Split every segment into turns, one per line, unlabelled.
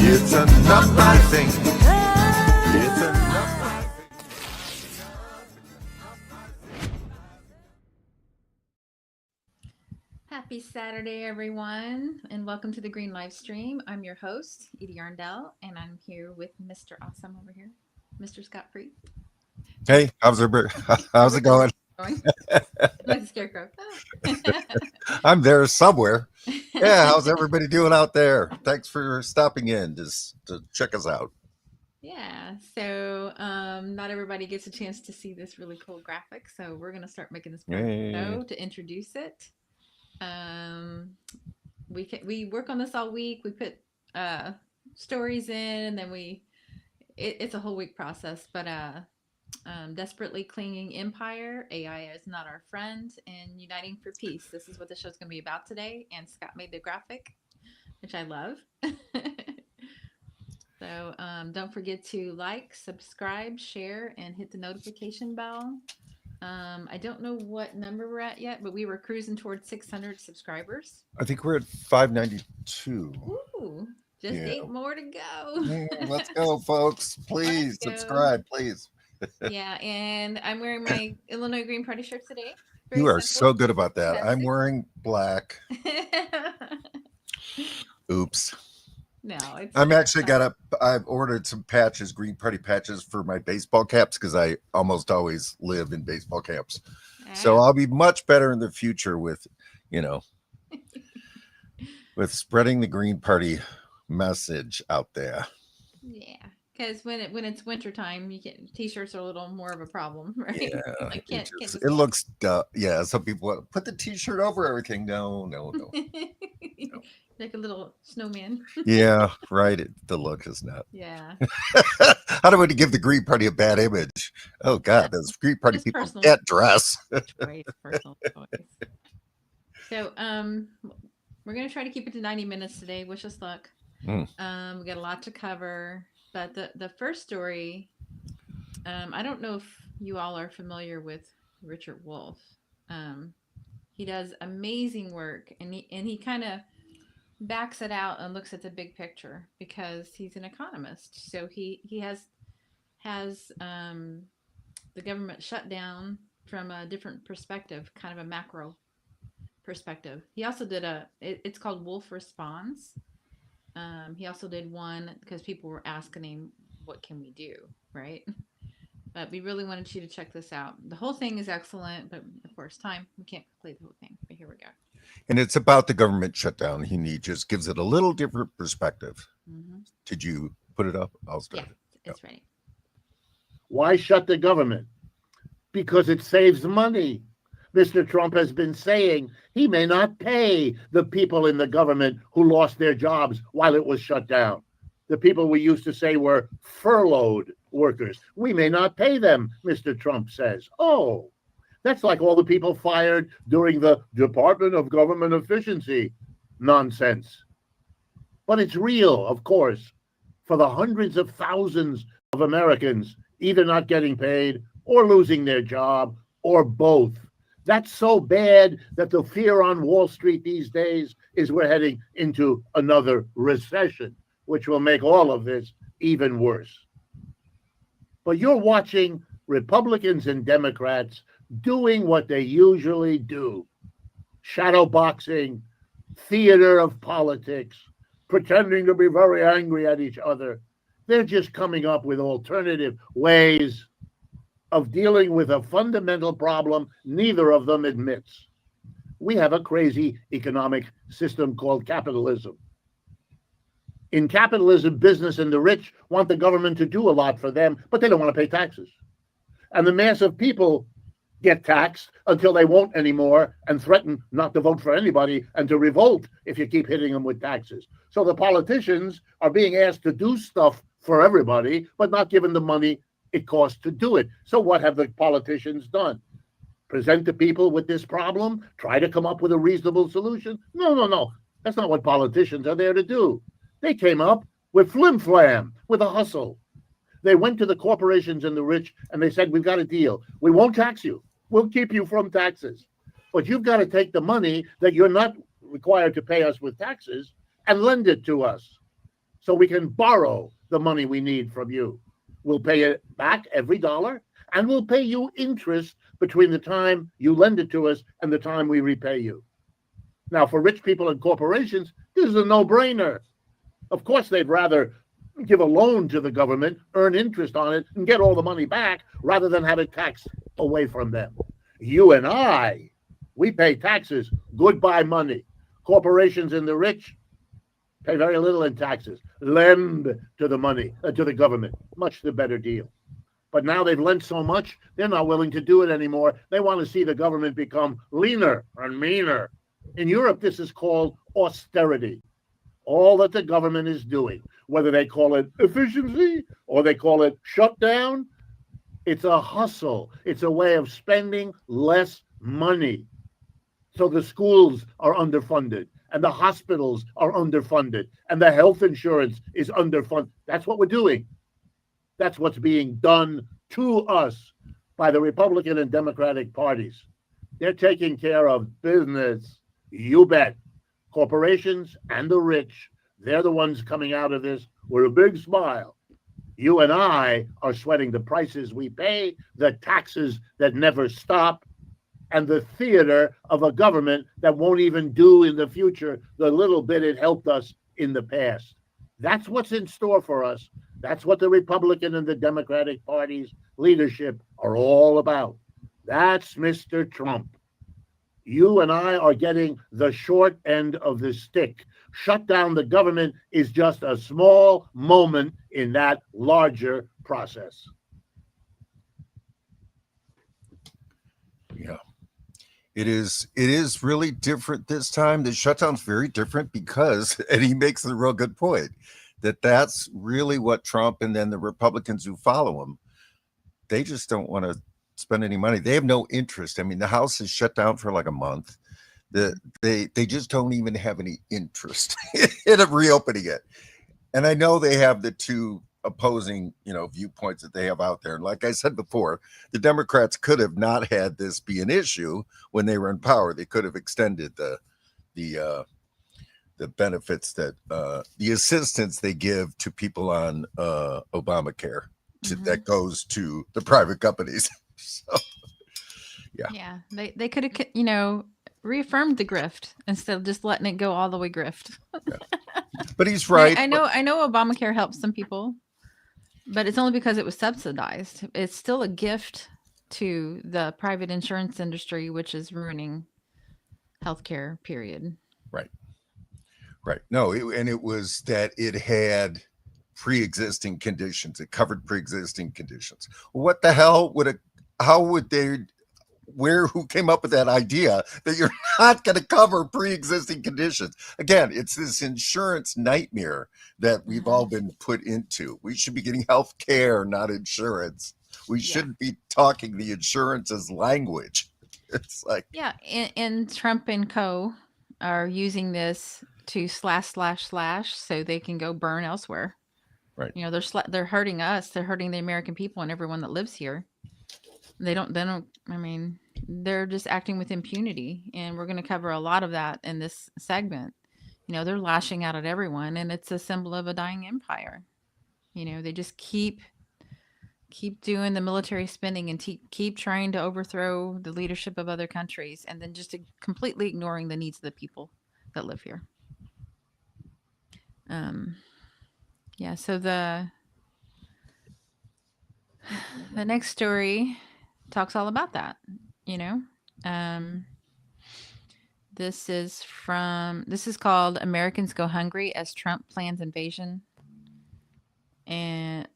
It's enough, I think. It's enough, I think.
Happy Saturday, everyone, and welcome to the Green Live Stream. I'm your host, Edie Arndell, and I'm here with Mr. Awesome over here, Mr. Scott Free.
Hey, how's it going?
Like a scarecrow.
I'm there somewhere. Yeah, how's everybody doing out there? Thanks for stopping in just to check us out.
Yeah, so not everybody gets a chance to see this really cool graphic, so we're going to start making this show to introduce it. We work on this all week. We put stories in, and then it's a whole week process, but desperately clinging empire, AI is not our friend, and uniting for peace. This is what the show's going to be about today, and Scott made the graphic, which I love. So don't forget to like, subscribe, share, and hit the notification bell. I don't know what number we're at yet, but we were cruising towards 600 subscribers.
I think we're at 592.
Ooh, just 8 more to go.
Let's go, folks. Please subscribe, please.
Yeah, and I'm wearing my Illinois Green Party shirt today.
You are so good about that. I'm wearing black. Oops.
No,
I've ordered some patches, Green Party patches for my baseball caps because I almost always live in baseball caps. So I'll be much better in the future with, with spreading the Green Party message out there.
Yeah, because when it's wintertime, t-shirts are a little more of a problem, right?
Yeah,
like
it looks yeah. Some people want to put the t-shirt over everything. No.
Like a little snowman.
Yeah, right. The look is not.
Yeah.
I don't want to give the Green Party a bad image. Oh God, those Green Party people can't dress.
Personal choice. So we're gonna try to keep it to 90 minutes today. Wish us luck. We got a lot to cover, but the first story, I don't know if you all are familiar with Richard Wolff. He does amazing work, and he kind of backs it out and looks at the big picture because he's an economist. So he has the government shut down from a different perspective, kind of a macro perspective. He also did it's called Wolff Responds. He also did one because people were asking him, what can we do, right? But we really wanted you to check this out. The whole thing is excellent, but of course, we can't play the whole thing, but here we go.
And it's about the government shutdown. He just gives it a little different perspective. Mm-hmm. Did you put it up? I'll start it.
It's ready.
Why shut the government? Because it saves money. Mr. Trump has been saying he may not pay the people in the government who lost their jobs while it was shut down. The people we used to say were furloughed workers. We may not pay them, Mr. Trump says. Oh, that's like all the people fired during the Department of Government Efficiency nonsense. But it's real, of course, for the hundreds of thousands of Americans either not getting paid or losing their job or both. That's so bad that the fear on Wall Street these days is we're heading into another recession, which will make all of this even worse. But you're watching Republicans and Democrats doing what they usually do. Shadow boxing, theater of politics, pretending to be very angry at each other. They're just coming up with alternative ways of dealing with a fundamental problem neither of them admits. We have a crazy economic system called capitalism. In capitalism, business and the rich want the government to do a lot for them, but they don't want to pay taxes. And the mass of people get taxed until they won't anymore and threaten not to vote for anybody and to revolt if you keep hitting them with taxes. So the politicians are being asked to do stuff for everybody, but not given the money it costs to do it. So what have the politicians done? Present the people with this problem? Try to come up with a reasonable solution? No. That's not what politicians are there to do. They came up with flim-flam, with a hustle. They went to the corporations and the rich and they said, we've got a deal. We won't tax you. We'll keep you from taxes. But you've got to take the money that you're not required to pay us with taxes and lend it to us. so we can borrow the money we need from you. We'll pay it back every dollar, and we'll pay you interest between the time you lend it to us and the time we repay you. Now, for rich people and corporations, this is a no-brainer. Of course, they'd rather give a loan to the government, earn interest on it, and get all the money back rather than have it taxed away from them. You and I, we pay taxes, goodbye money. Corporations and the rich pay very little in taxes, lend to the money, to the government, much the better deal. But now they've lent so much, they're not willing to do it anymore. They want to see the government become leaner and meaner. In Europe, this is called austerity. All that the government is doing, whether they call it efficiency or they call it shutdown, it's a hustle. It's a way of spending less money. So the schools are underfunded, and the hospitals are underfunded, and the health insurance is underfunded. That's what we're doing. That's what's being done to us by the Republican and Democratic parties. They're taking care of business. You bet. Corporations and the rich, they're the ones coming out of this with a big smile. You and I are sweating the prices we pay, the taxes that never stop, and the theater of a government that won't even do in the future the little bit it helped us in the past. That's what's in store for us. That's what the Republican and the Democratic parties' leadership are all about. That's Mr. Trump. You and I are getting the short end of the stick. Shut down the government is just a small moment in that larger process.
Yeah. It is really different this time. The shutdown's very different because, and he makes a real good point, that's really what Trump and then the Republicans who follow him, they just don't want to spend any money. They have no interest. I mean, the House is shut down for like a month. They just don't even have any interest in reopening it. And I know they have the two opposing, viewpoints that they have out there. And like I said before, the Democrats could have not had this be an issue when they were in power. They could have extended the benefits that the assistance they give to people on Obamacare that goes to the private companies. So,
yeah, they could have, reaffirmed the grift instead of just letting it go all the way grift.
Yeah. But he's right.
I know Obamacare helps some people, but it's only because it was subsidized. It's still a gift to the private insurance industry, which is ruining healthcare, period.
Right. No, it was that it had pre-existing conditions. It covered pre-existing conditions. What the hell who came up with that idea that you're not going to cover pre-existing conditions? Again, it's this insurance nightmare that we've all been put into. We should be getting health care, not insurance. We shouldn't be talking the insurance's language. It's like,
and Trump and co are using this to slash so they can go burn elsewhere.
Right.
They're hurting us. They're hurting the American people and everyone that lives here. They're just acting with impunity, and we're going to cover a lot of that in this segment. They're lashing out at everyone, and it's a symbol of a dying empire. They just keep doing the military spending and keep trying to overthrow the leadership of other countries, and then just completely ignoring the needs of the people that live here. So the next story talks all about that. This is called Americans Go Hungry as Trump Plans Invasion and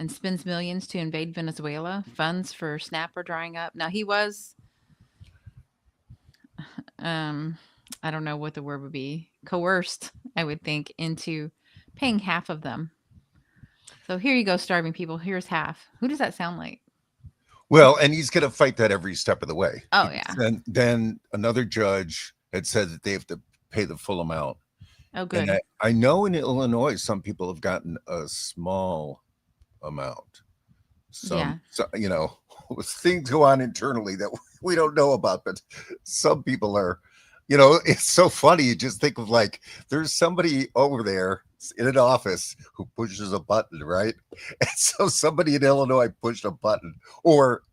spends millions to invade Venezuela. Funds for SNAP are drying up. Now he was, I don't know what the word would be, coerced, I would think, into paying half of them. So here you go, starving people. Here's half. Who does that sound like?
well, and he's going to fight that every step of the way.
Oh, yeah.
And then another judge had said that they have to pay the full amount.
Oh, good.
And I know in Illinois, some people have gotten a small amount. So, things go on internally that we don't know about, but some people are, it's so funny. You just think of there's somebody over there in an office who pushes a button, right? And so somebody in Illinois pushed a button, or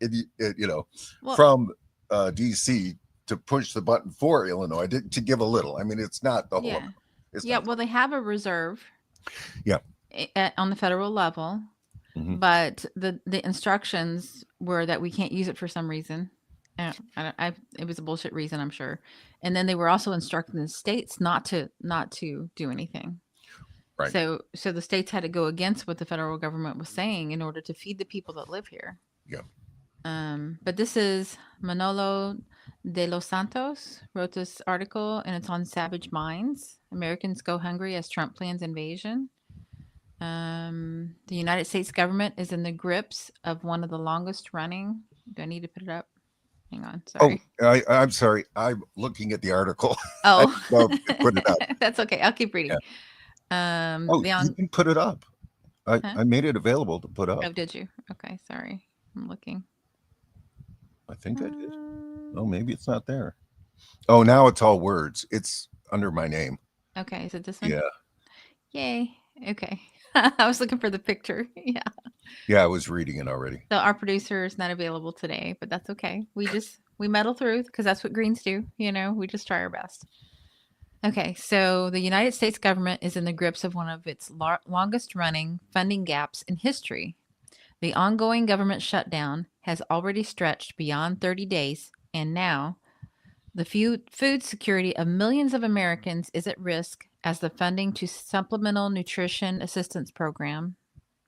Well,
from DC to push the button for Illinois to give a little. I mean, it's not the whole.
yeah.
It's
Yeah,
not
well, they have a reserve.
Yeah.
On the federal level,
Mhm.
but the instructions were that we can't use it for some reason. It was a bullshit reason, I'm sure. And then they were also instructing the states not to do anything.
Right.
So the states had to go against what the federal government was saying in order to feed the people that live here.
Yeah.
But this is Manolo de los Santos wrote this article, and it's on Savage Minds. Americans go hungry as Trump plans invasion. The United States government is in the grips of one of the longest running. Do I need to put it up? Hang on. Sorry.
I'm sorry. I'm looking at the article.
Oh,
Put it up.
That's okay. I'll keep reading.
You can put it up.
Huh?
I made it available to put up.
Oh, did you? Okay. Sorry. I'm looking.
I think I did. Oh, maybe it's not there. Oh, now it's all words. It's under my name.
Okay. Is it this one?
Yeah.
Yay. Okay. I was looking for the picture. Yeah.
Yeah, I was reading it already.
So our producer is not available today, but that's okay. We muddle through because that's what Greens do. We just try our best. Okay, so the United States government is in the grips of one of its longest running funding gaps in history. The ongoing government shutdown has already stretched beyond 30 days, and now the food security of millions of Americans is at risk as the funding to Supplemental Nutrition Assistance Program,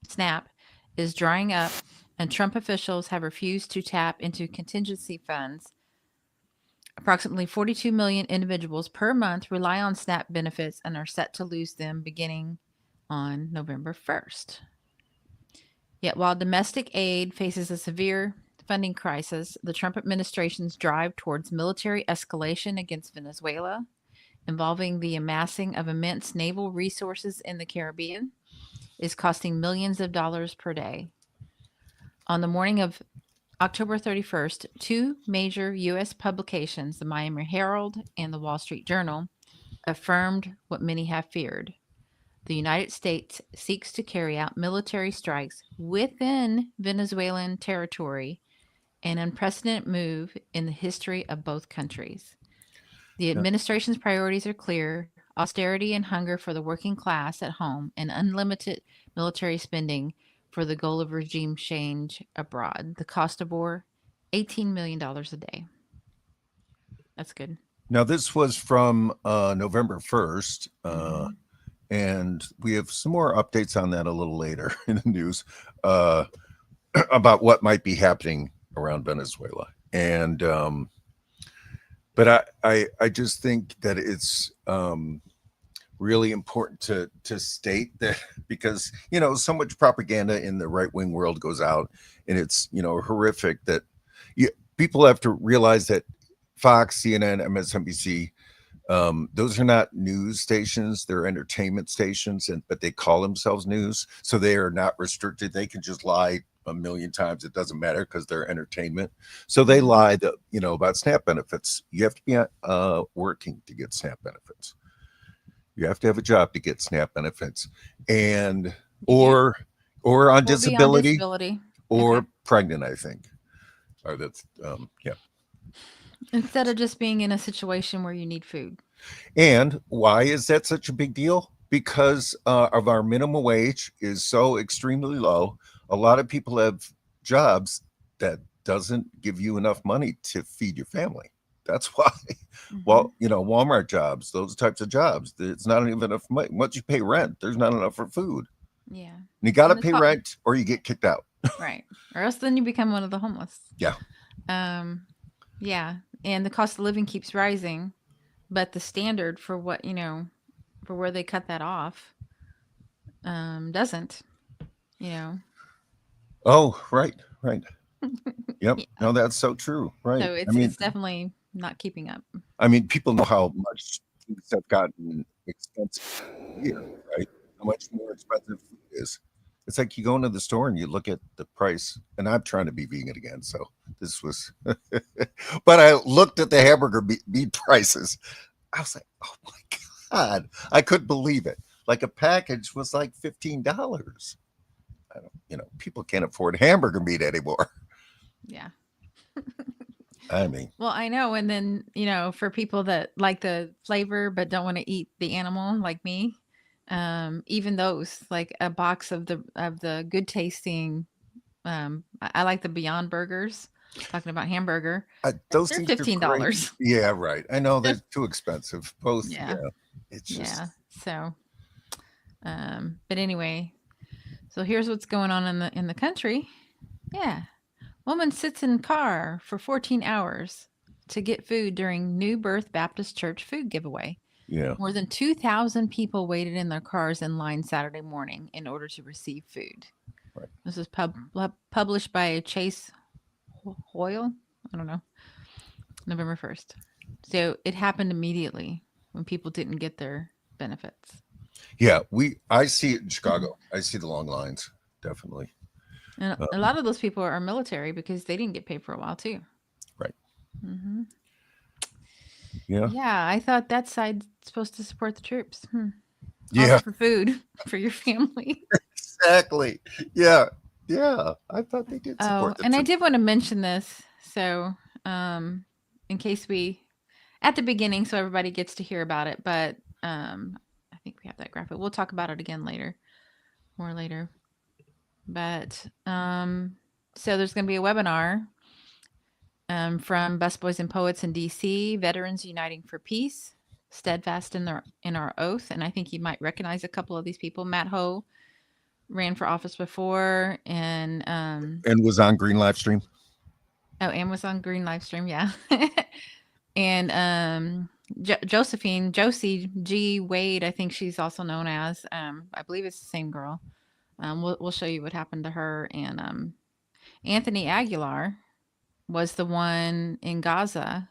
SNAP, is drying up, and Trump officials have refused to tap into contingency funds. Approximately 42 million individuals per month rely on SNAP benefits and are set to lose them beginning on November 1st. Yet while domestic aid faces a severe funding crisis, the Trump administration's drive towards military escalation against Venezuela, involving the amassing of immense naval resources in the Caribbean, is costing millions of dollars per day. On the morning of October 31st, two major U.S. publications, the Miami Herald and the Wall Street Journal, affirmed what many have feared. The United States seeks to carry out military strikes within Venezuelan territory, an unprecedented move in the history of both countries. The administration's priorities are clear: austerity and hunger for the working class at home, and unlimited military spending for the goal of regime change abroad. The cost of war, $18 million a day. That's good.
Now, this was from November 1st, and we have some more updates on that a little later in the news about what might be happening around Venezuela. And but I just think that it's really important to state that, because so much propaganda in the right-wing world goes out, and it's horrific that people have to realize that Fox, CNN, MSNBC, those are not news stations, they're entertainment stations, but they call themselves news, so they are not restricted. They can just lie a million times, it doesn't matter, because they're entertainment. So they lie that about SNAP benefits. You have to be working to get SNAP benefits. You have to have a job to get SNAP benefits, and or on disability, or pregnant, I think. Or that's
Instead of just being in a situation where you need food.
And why is that such a big deal? Because of our minimum wage is so extremely low. A lot of people have jobs that doesn't give you enough money to feed your family. That's why. Well, Walmart jobs, those types of jobs, it's not even enough money. Once you pay rent, there's not enough for food.
Yeah.
And you got to pay rent or you get kicked out.
Right. Or else then you become one of the homeless.
Yeah.
Yeah. And the cost of living keeps rising, but the standard for what, for where they cut that off, doesn't,
Oh, right. Yep.
Yeah.
No, that's so true. Right.
So it's definitely not keeping up.
I mean, people know how much things have gotten expensive here, right? How much more expensive food is. It's like you go into the store and you look at the price, and I'm trying to be vegan again, so this was, but I looked at the hamburger meat prices. I was like, oh my God, I couldn't believe it. like a package was like $15. I don't, people can't afford hamburger meat anymore.
Yeah.
I mean,
Well, I know. And then, for people that like the flavor but don't want to eat the animal like me, even those, like a box of the good tasting, I like the Beyond Burgers. Talking about hamburger,
those
they're
things are great.
$15.
Yeah, right. I know they're too expensive. Both.
Yeah.
Yeah. It's just.
Yeah. So, but anyway, so here's what's going on in the country. Yeah. Woman sits in car for 14 hours to get food during New Birth Baptist Church food giveaway.
Yeah.
More than 2,000 people waited in their cars in line Saturday morning in order to receive food.
Right.
This is published by Chase Hoyle. I don't know. November 1st. So it happened immediately when people didn't get their benefits.
Yeah, I see it in Chicago. I see the long lines, definitely.
And a lot of those people are military because they didn't get paid for a while too.
Right.
Mm-hmm.
Yeah.
Yeah, I thought that side's supposed to support the troops.
Yeah.
Also for food for your family.
Exactly. Yeah. Yeah. I thought they did support the
and I
troops.
did want to mention this. So, in case at the beginning, so everybody gets to hear about it, but I think we have that graphic. We'll talk about it again more later. But so there's going to be a webinar from Busboys and Poets in DC, Veterans Uniting for Peace, Steadfast in our Oath, and I think you might recognize a couple of these people. Matt Ho ran for office before, and
was on Green Livestream.
Oh, Amazon Green Livestream, yeah. And Josie G. Wade, I think she's also known as. I believe it's the same girl. We'll show you what happened to her. And Anthony Aguilar was the one in Gaza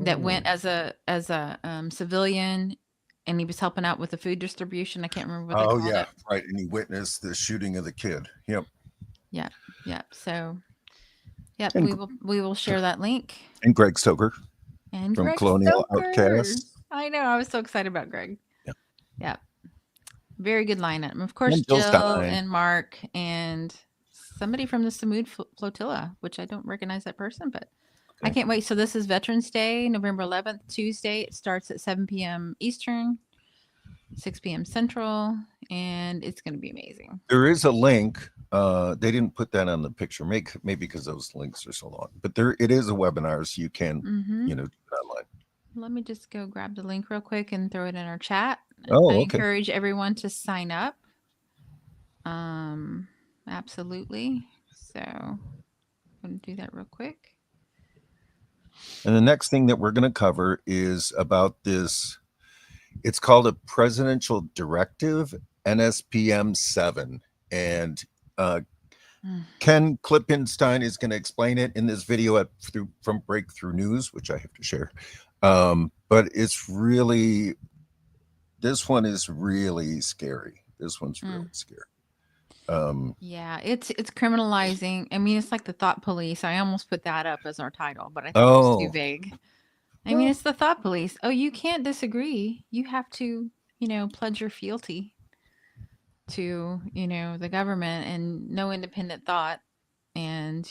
that went as a civilian, and he was helping out with the food distribution. I can't remember what they called it.
Right. And he witnessed the shooting of the kid. Yep.
Yep. So, yep,
And
we will share that link.
And Greg Stoker
And
from
Greg
Colonial
Stoker.
Outcast.
I know. I was so excited about Greg.
Yeah.
Very good lineup. Of course,
And
Jill
Stein.
and Mark and somebody from the Samud Flotilla, which I don't recognize that person, but I can't wait. So this is Veterans Day, November 11th, Tuesday. It starts at 7 p.m. Eastern, 6 p.m. Central, and it's going to be amazing.
There is a link. They didn't put that on the picture, maybe because those links are so long. But it is a webinar, so you can, do it online.
Let me just go grab the link real quick and throw it in our chat.
Oh,
I
okay.
encourage everyone to sign up. Absolutely. So I'm going to do that real quick.
And the next thing that we're going to cover is about this. It's called a Presidential Directive, NSPM 7. And Ken Klippenstein is going to explain it in this video from Breakthrough News, which I have to share. But this one is really scary. This one's really scary.
Yeah, it's criminalizing. I mean, it's like the thought police. I almost put that up as our title, but I think it's too vague. I mean, it's the thought police. Oh, you can't disagree. You have to, pledge your fealty to, the government and no independent thought. And,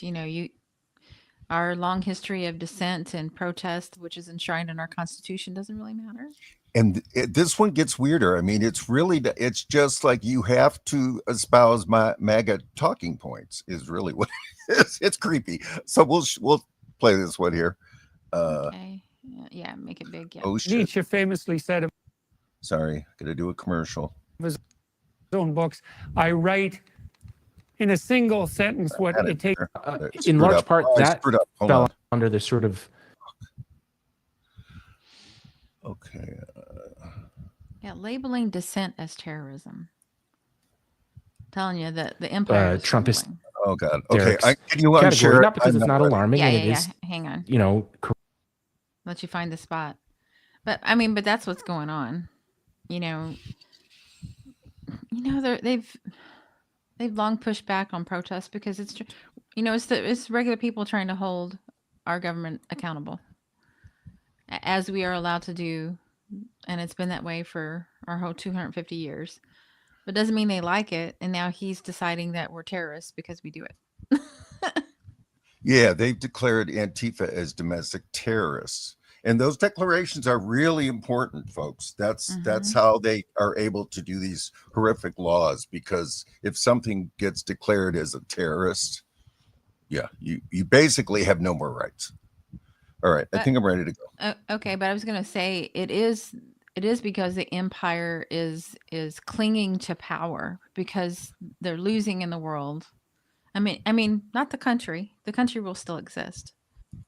our long history of dissent and protest, which is enshrined in our Constitution, doesn't really matter.
And this one gets weirder. I mean, it's just like you have to espouse my MAGA talking points is really what it is. It's creepy. So we'll play this one here.
Okay. Yeah, make it big. Yeah.
Oh, shit.
Nietzsche famously said,
Sorry, gotta do a commercial.
his own books, I write in a single sentence what it takes.
In large part, that
Hold
fell
on.
under the sort of
Okay.
Yeah, labeling dissent as terrorism. I'm telling you that the empire is
Trumpist
crumbling.
Oh God. Okay.
Derek's
Can you
category,
unshare it?
not because
I'm
it's not
ready.
alarming,
Yeah,
and
yeah,
it
yeah.
is,
Hang on.
Let
Let you find the spot. But that's what's going on. They've long pushed back on protests because it's regular people trying to hold our government accountable, as we are allowed to do and it's been that way for our whole 250 years. But doesn't mean they like it. And now he's deciding that we're terrorists because we do it.
Yeah, they've declared Antifa as domestic terrorists. And those declarations are really important, folks. That's how they are able to do these horrific laws, because if something gets declared as a terrorist, yeah, you basically have no more rights. All right, I think I'm ready to go.
Okay, but I was going to say it is because the empire is clinging to power because they're losing in the world. I mean, not the country. The country will still exist,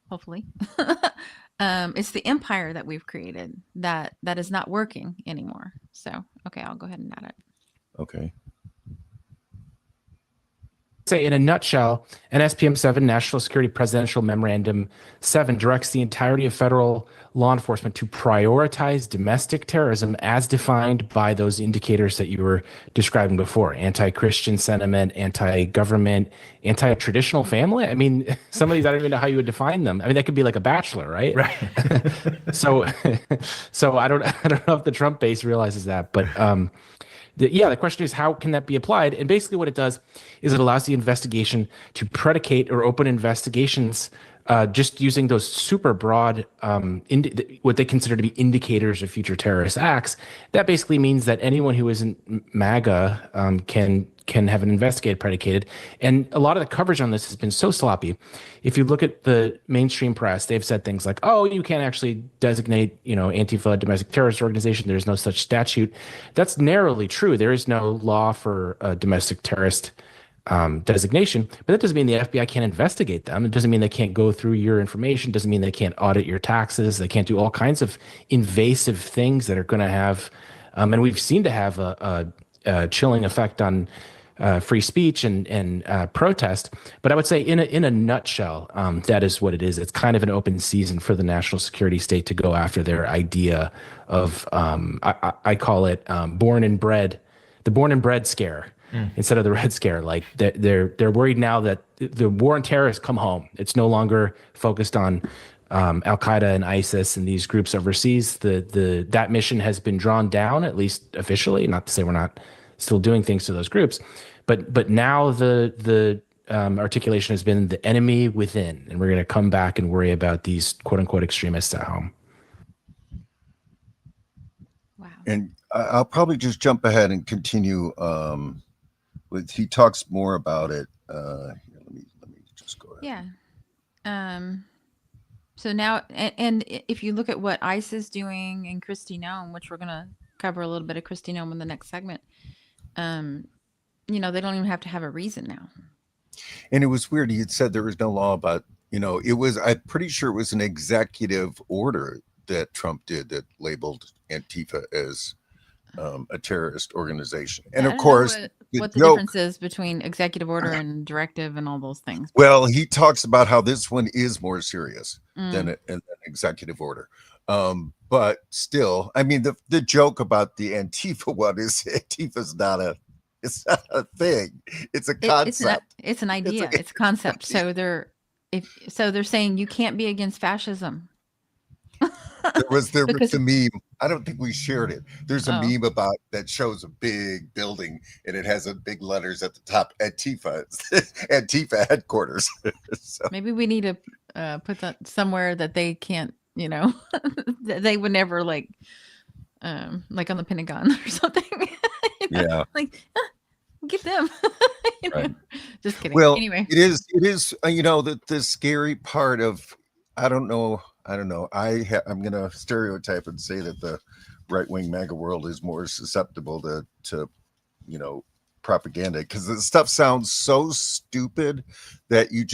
hopefully. It's the empire that we've created that is not working anymore. So, okay, I'll go ahead and add it.
Okay.
Say in a nutshell, NSPM 7, National Security Presidential Memorandum 7, directs the entirety of federal law enforcement to prioritize domestic terrorism as defined by those indicators that you were describing before: anti-Christian sentiment, anti-government, anti-traditional family. I mean, some of these, I don't even know how you would define them. I mean, that could be like a bachelor, right?
Right.
So I don't know if the Trump base realizes that, but the question is, how can that be applied? And basically what it does is it allows the investigation to predicate or open investigations just using those super broad, what they consider to be indicators of future terrorist acts. That basically means that anyone who isn't MAGA can have an investigative predicated. And a lot of the coverage on this has been so sloppy. If you look at the mainstream press, they've said things like, oh, you can't actually designate, Antifa a domestic terrorist organization. There's no such statute. That's narrowly true. There is no law for a domestic terrorist designation, but that doesn't mean the FBI can't investigate them. It doesn't mean they can't go through your information. It doesn't mean they can't audit your taxes. They can't do all kinds of invasive things that are going to have, and we've seen to have a chilling effect on free speech and protest. But I would say in a nutshell, that is what it is. It's kind of an open season for the national security state to go after their idea of, I call it the born and bred scare. Instead of the Red Scare. Like they're worried now that the war on terror has come home. It's no longer focused on Al Qaeda and ISIS and these groups overseas. That mission has been drawn down, at least officially. Not to say we're not still doing things to those groups, but now the articulation has been the enemy within, and we're going to come back and worry about these quote unquote extremists at home.
Wow.
And I'll probably just jump ahead and continue. He talks more about it. Here, let me just go ahead.
Yeah. So now, and if you look at what ICE is doing and Kristi Noem, which we're going to cover a little bit of Kristi Noem in the next segment, they don't even have to have a reason now.
And it was weird. He had said there was no law about, I'm pretty sure it was an executive order that Trump did that labeled Antifa as a terrorist organization. And of course,
what the difference is between executive order and directive and all those things.
Well, he talks about how this one is more serious than an executive order. But still, I mean, the joke about the Antifa one is Antifa's not a thing. It's a concept.
It's an idea. It's a concept. So they're saying you can't be against fascism.
There was the meme. I don't think we shared it. There's a meme about that shows a big building and it has a big letters at the top, Antifa. Antifa headquarters. So.
Maybe we need to put that somewhere that they can't, they would never like on the Pentagon or something.
Yeah.
Like get them.
Right.
Just kidding.
Well,
anyway,
it is the scary part of, I don't know. I'm going to stereotype and say that the right-wing MAGA world is more susceptible to propaganda, because the stuff sounds so stupid that you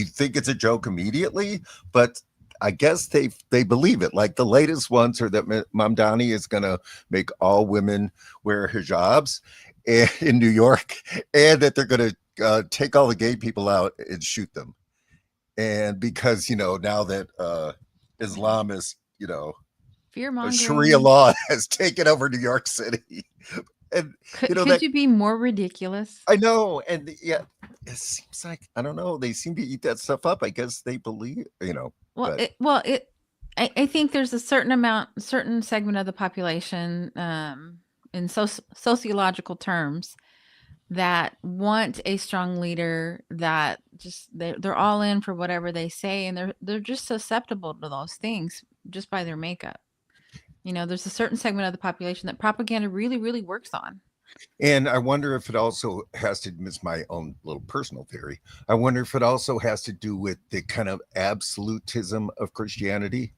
think it's a joke immediately, but I guess they believe it. Like the latest ones are that Mamdani is going to make all women wear hijabs in New York, and that they're going to take all the gay people out and shoot them. And because, now that Islam is,
fear-mongering.
Sharia law has taken over New York City. And
could you be more ridiculous?
I know. And yeah, it seems like, I don't know, they seem to eat that stuff up. I guess they believe,
I think there's a certain segment of the population, in sociological terms, that want a strong leader, that just they're all in for whatever they say, and they're just susceptible to those things just by their makeup. There's a certain segment of the population that propaganda really, really works on.
And I wonder if it also has to, it's my own little personal theory. I wonder if it also has to do with the kind of absolutism of Christianity.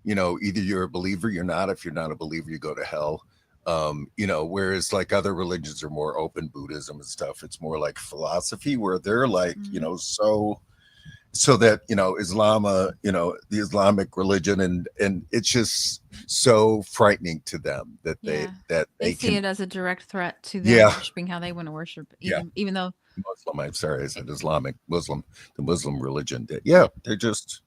Either you're a believer, you're not. If you're not a believer, you go to hell. Whereas like other religions are more open, Buddhism and stuff, it's more like philosophy where they're like, so that, Islam, the Islamic religion, and it's just so frightening to them that they
see it as a direct threat to them worshiping how they want to worship, even though
Muslim, I'm sorry, I said Islamic, Muslim, the Muslim religion. They're just,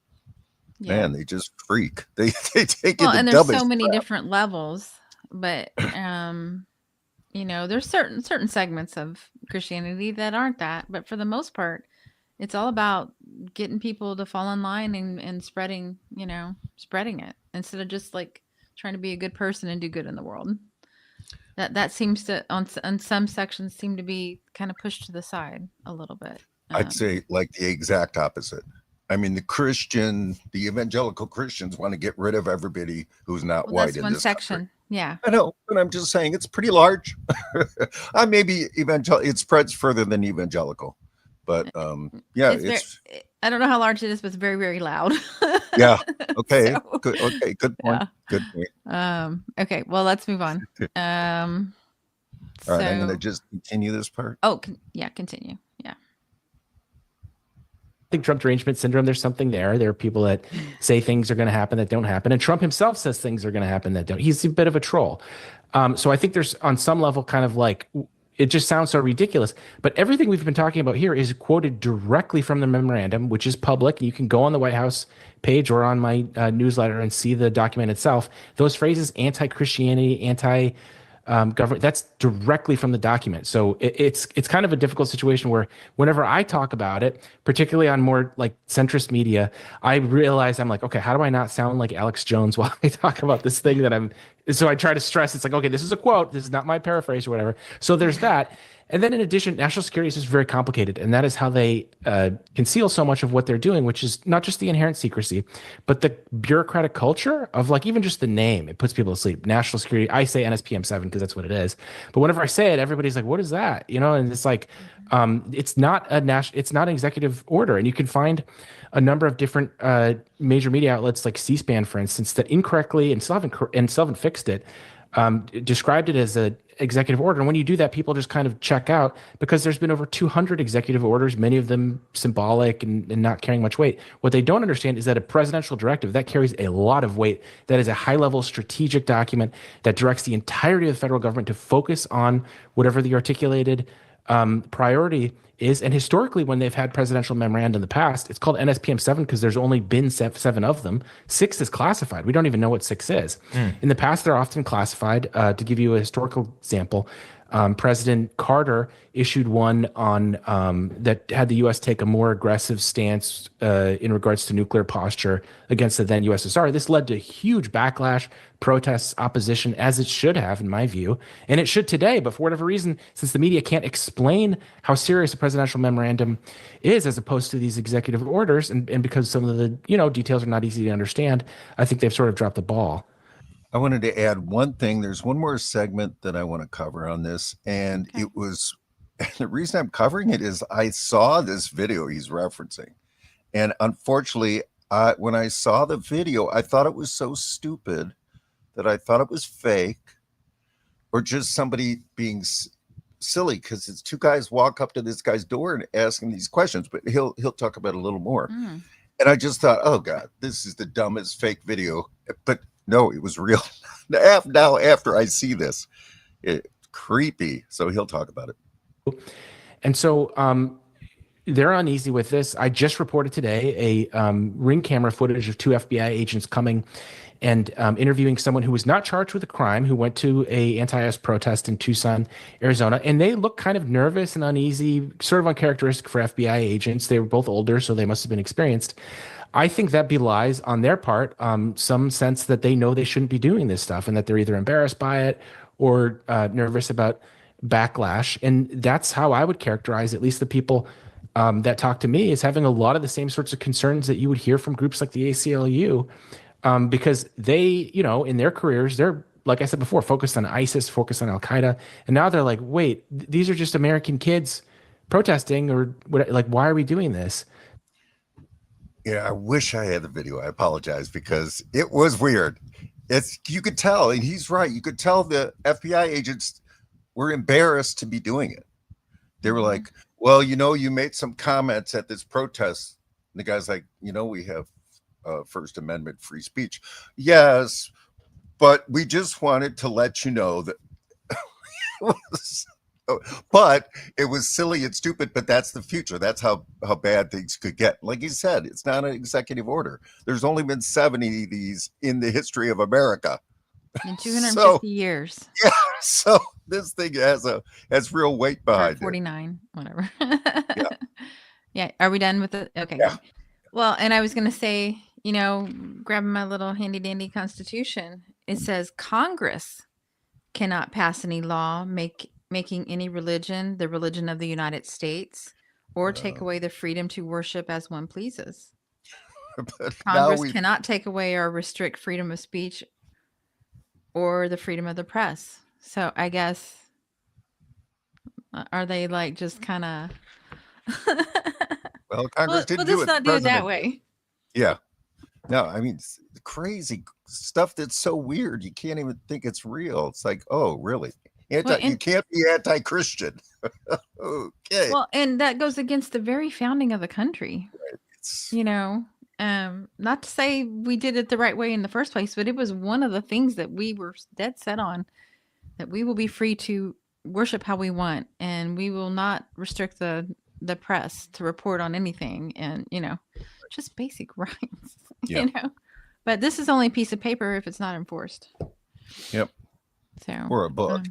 man, they just freak. They take it.
And there's so many different levels, but there's certain segments of Christianity that aren't that, but for the most part, it's all about getting people to fall in line and spreading it instead of just like trying to be a good person and do good in the world. That seems to on some sections seem to be kind of pushed to the side a little bit.
I'd say like the exact opposite. I mean, the evangelical Christians want to get rid of everybody who's not white in this section. Country.
Yeah,
I know, but I'm just saying it's pretty large. Maybe it spreads further than evangelical, but
I don't know how large it is, but it's very, very loud.
Yeah. Okay. Good. Okay. Good point.
Yeah.
Good point.
Okay. Well, let's move on.
All right. I'm going to just continue this part.
Oh, continue. Yeah.
I think Trump derangement syndrome, there's something there. There are people that say things are going to happen that don't happen. And Trump himself says things are going to happen that don't. He's a bit of a troll. So I think there's on some level kind of like, it just sounds so ridiculous. But everything we've been talking about here is quoted directly from the memorandum, which is public. You can go on the White House page or on my newsletter and see the document itself. Those phrases, anti-Christianity, anti-government, that's directly from the document. So it's kind of a difficult situation where whenever I talk about it, particularly on more like centrist media, I realize I'm like, okay, how do I not sound like Alex Jones while I talk about this thing that so I try to stress, it's like, okay, this is a quote. This is not my paraphrase or whatever. So there's that. And then in addition, national security is just very complicated. And that is how they conceal so much of what they're doing, which is not just the inherent secrecy, but the bureaucratic culture of like even just the name. It puts people to sleep. National security. I say NSPM 7 because that's what it is. But whenever I say it, everybody's like, what is that? And it's like, it's not it's not an executive order. And you can find a number of different major media outlets like C-SPAN, for instance, that incorrectly and still haven't fixed it, described it as an executive order. And when you do that, people just kind of check out because there's been over 200 executive orders, many of them symbolic and not carrying much weight. What they don't understand is that a presidential directive, that carries a lot of weight. That is a high-level strategic document that directs the entirety of the federal government to focus on whatever the articulated priority is. And historically, when they've had presidential memoranda in the past, it's called NSPM 7 because there's only been 7 of them. 6 is classified. We don't even know what 6 is. In the past, they're often classified. To give you a historical example, President Carter issued one on that had the U.S. take a more aggressive stance in regards to nuclear posture against the then USSR. This led to huge backlash, protests, opposition, as it should have, in my view, and it should today. But for whatever reason, since the media can't explain how serious a presidential memorandum is, as opposed to these executive orders, and because some of the details are not easy to understand, I think they've sort of dropped the ball.
I wanted to add one thing. There's one more segment that I want to cover on this. And it was, the reason I'm covering it is I saw this video he's referencing. And unfortunately, when I saw the video, I thought it was so stupid that I thought it was fake or just somebody being silly, because it's 2 guys walk up to this guy's door and ask him these questions, but he'll talk about it a little more. And I just thought, oh God, this is the dumbest fake video. But no, it was real. Now, after I see this, it's creepy. So he'll talk about it.
And so they're uneasy with this. I just reported today a ring camera footage of 2 FBI agents coming and interviewing someone who was not charged with a crime, who went to a anti-ICE protest in Tucson, Arizona, and they look kind of nervous and uneasy, sort of uncharacteristic for FBI agents. They were both older, so they must have been experienced. I think that belies on their part some sense that they know they shouldn't be doing this stuff, and that they're either embarrassed by it or nervous about backlash. And that's how I would characterize at least the people that talk to me, is having a lot of the same sorts of concerns that you would hear from groups like the ACLU. Because they, in their careers, they're, like I said before, focused on ISIS, focused on Al Qaeda, and now they're like, wait, these are just American kids protesting, or what? Like, why are we doing this?
Yeah, I wish I had the video. I apologize, because it was weird. You could tell, and he's right. You could tell the FBI agents were embarrassed to be doing it. They were like, well, you made some comments at this protest. And the guy's like, we have First Amendment free speech. Yes, but we just wanted to let you know that but it was silly and stupid, but that's the future. That's how bad things could get. Like you said, it's not an executive order. There's only been 70 of these in the history of America.
In 250 years.
Yeah, so this thing has real weight behind it.
49, whatever.
Yeah.
Yeah, are we done with it? Okay.
Yeah.
Well, and I was going to say, grabbing my little handy dandy constitution, it says Congress cannot pass any law making any religion the religion of the United States, or take away the freedom to worship as one pleases. Congress cannot take away or restrict freedom of speech or the freedom of the press. So I guess, are they like just kind of
well, Congress didn't do it.
Let's not do it that way.
Yeah. No, I mean, it's crazy stuff that's so weird. You can't even think it's real. It's like, oh, really? You can't be anti-Christian. Okay.
Well, and that goes against the very founding of the country.
Right.
Not to say we did it the right way in the first place, but it was one of the things that we were dead set on, that we will be free to worship how we want, and we will not restrict the press to report on anything, and just basic rights.
Yeah.
But this is only a piece of paper if it's not enforced.
Yep.
So
Or a book.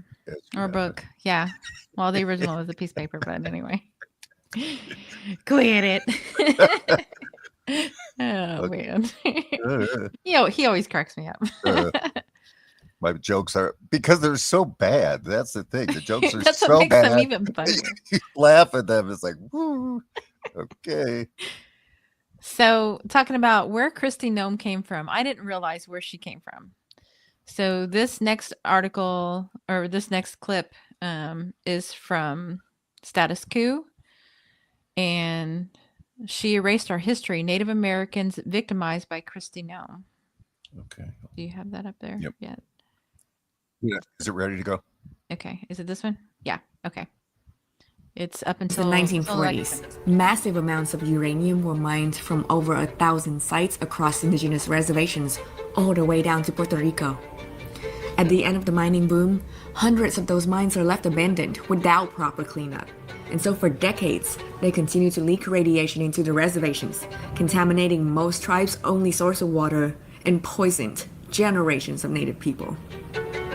Or a book. Yeah. Well, the original was a piece of paper, but anyway. Quit it. Oh man. He always cracks me up.
My jokes are, because they're so bad. That's the thing. The jokes are
That's
so
what makes
bad.
them even funnier.
You laugh at them. It's like, woo. Okay.
So, talking about where Kristi Noem came from, I didn't realize where she came from. So, this next article, or this next clip, is from Status Quo, and she erased our history. Native Americans victimized by Kristi Noem.
Okay.
Do you have that up there?
Yep.
Yeah.
Yeah. Is it ready to go?
Okay. Is it this one? Yeah. Okay. It's up
The
until
1940s, massive amounts of uranium were mined from over 1,000 sites across indigenous reservations, all the way down to Puerto Rico. At the end of the mining boom, hundreds of those mines are left abandoned without proper cleanup. And so for decades, they continue to leak radiation into the reservations, contaminating most tribes' only source of water and poisoned generations of native people.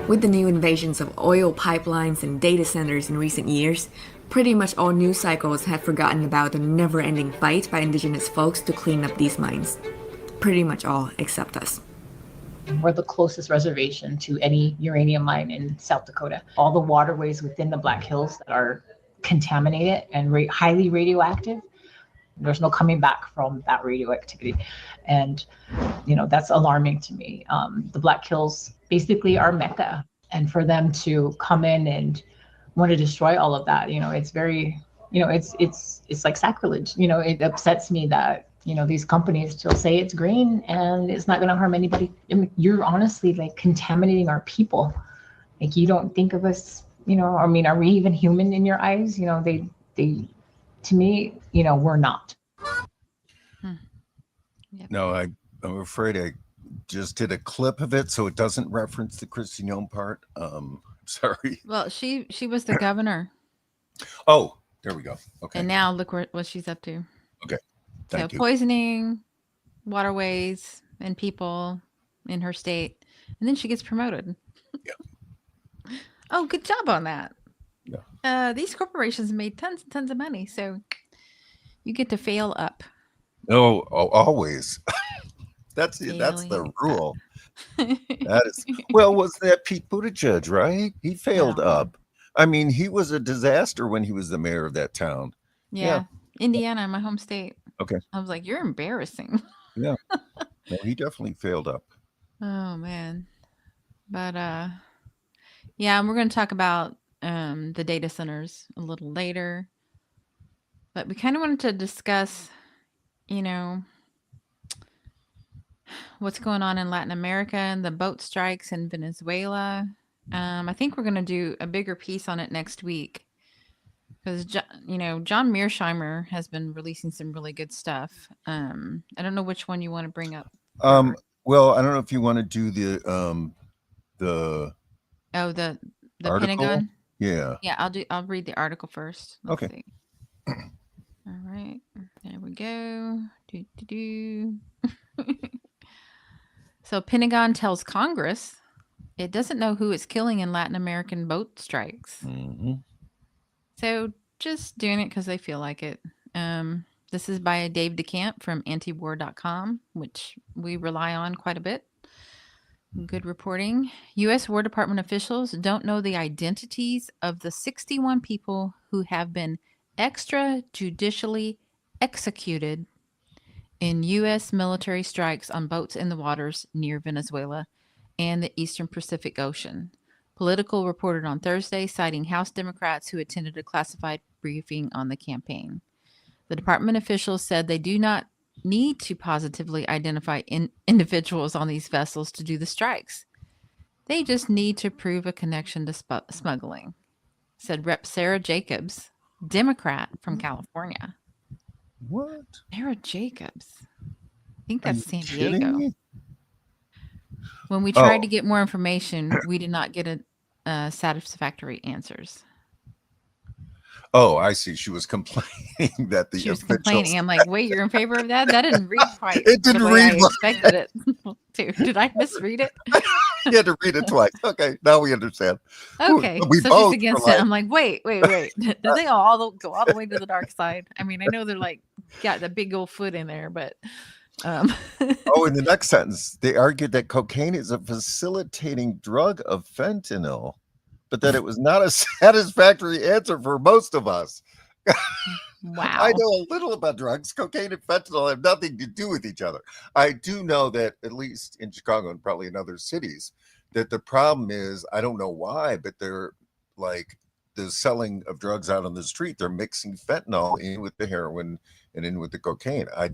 With the new invasions of oil pipelines and data centers in recent years, pretty much all news cycles have forgotten about the never-ending fight by indigenous folks to clean up these mines. Pretty much all except us.
We're the closest reservation to any uranium mine in South Dakota. All the waterways within the Black Hills that are contaminated and highly radioactive, there's no coming back from that radioactivity. And, that's alarming to me. The Black Hills basically are Mecca. And for them to come in and want to destroy all of that, it's very, it's like sacrilege. It upsets me that, these companies still say it's green and it's not going to harm anybody. I mean, you're honestly like contaminating our people. Like, you don't think of us, are we even human in your eyes? They, to me, we're not.
Yep.
No, I'm afraid I just did a clip of it, so it doesn't reference the Kristi Noem part. Sorry.
Well, she was the governor.
Oh, There we go. Okay.
And now look what she's up to.
Thank
so
you.
poisoning waterways and people in her state, and then she gets promoted.
Yeah.
Oh, good job on that.
Yeah.
These corporations made tons and tons of money, so you get to fail up.
Oh, always. That's the
Failing
rule.
up.
That is well. Was that Pete Buttigieg, right? He failed
Oh.
up. I mean, he was a disaster when he was the mayor of that town.
Yeah. Indiana, my home state.
Okay.
I was like, you're embarrassing.
Yeah. No, he definitely failed up.
Oh man. But yeah, and we're going to talk about the data centers a little later. But we kind of wanted to discuss, what's going on in Latin America and the boat strikes in Venezuela. I think we're going to do a bigger piece on it next week because, John Mearsheimer has been releasing some really good stuff. I don't know which one you want to bring up.
Well, I don't know if you want to do the
the
article?
Pentagon.
Yeah.
Yeah, I'll read the article first. Let's
Okay.
see. All right. There we go. So Pentagon tells Congress it doesn't know who it's killing in Latin American boat strikes.
Mm-hmm.
So just doing it because they feel like it. This is by Dave DeCamp from antiwar.com, which we rely on quite a bit. Good reporting. U.S. War Department officials don't know the identities of the 61 people who have been extrajudicially executed in U.S. military strikes on boats in the waters near Venezuela and the Eastern Pacific Ocean. Politico reported on Thursday, citing House Democrats who attended a classified briefing on the campaign. The department officials said they do not need to positively identify individuals on these vessels to do the strikes. They just need to prove a connection to smuggling, said Rep. Sarah Jacobs, Democrat from California.
What?
Sarah Jacobs. I think
Are
that's
you
San
kidding
Diego.
me?
When we tried to get more information, we did not get satisfactory answers.
Oh, I see. She was complaining that the
She was
officials...
complaining. I'm like, wait, you're in favor of that? That didn't read quite
It didn't
the way
read
I
like-
expected it to. Did I misread it?
You had to read it twice. Okay, now we understand.
Okay,
We
so
both
she's against
were
it. I'm like, wait. Do they all go all the way to the dark side? I mean, I know they're like got the big old foot in there, but
Oh, in the next sentence, they argued that cocaine is a facilitating drug of fentanyl, but that it was not a satisfactory answer for most of us.
wow.
I know a little about drugs. Cocaine and fentanyl have nothing to do with each other. I do know that, at least in Chicago and probably in other cities, that the problem is, I don't know why, but they're like the selling of drugs out on the street. They're mixing fentanyl in with the heroin and in with the cocaine. I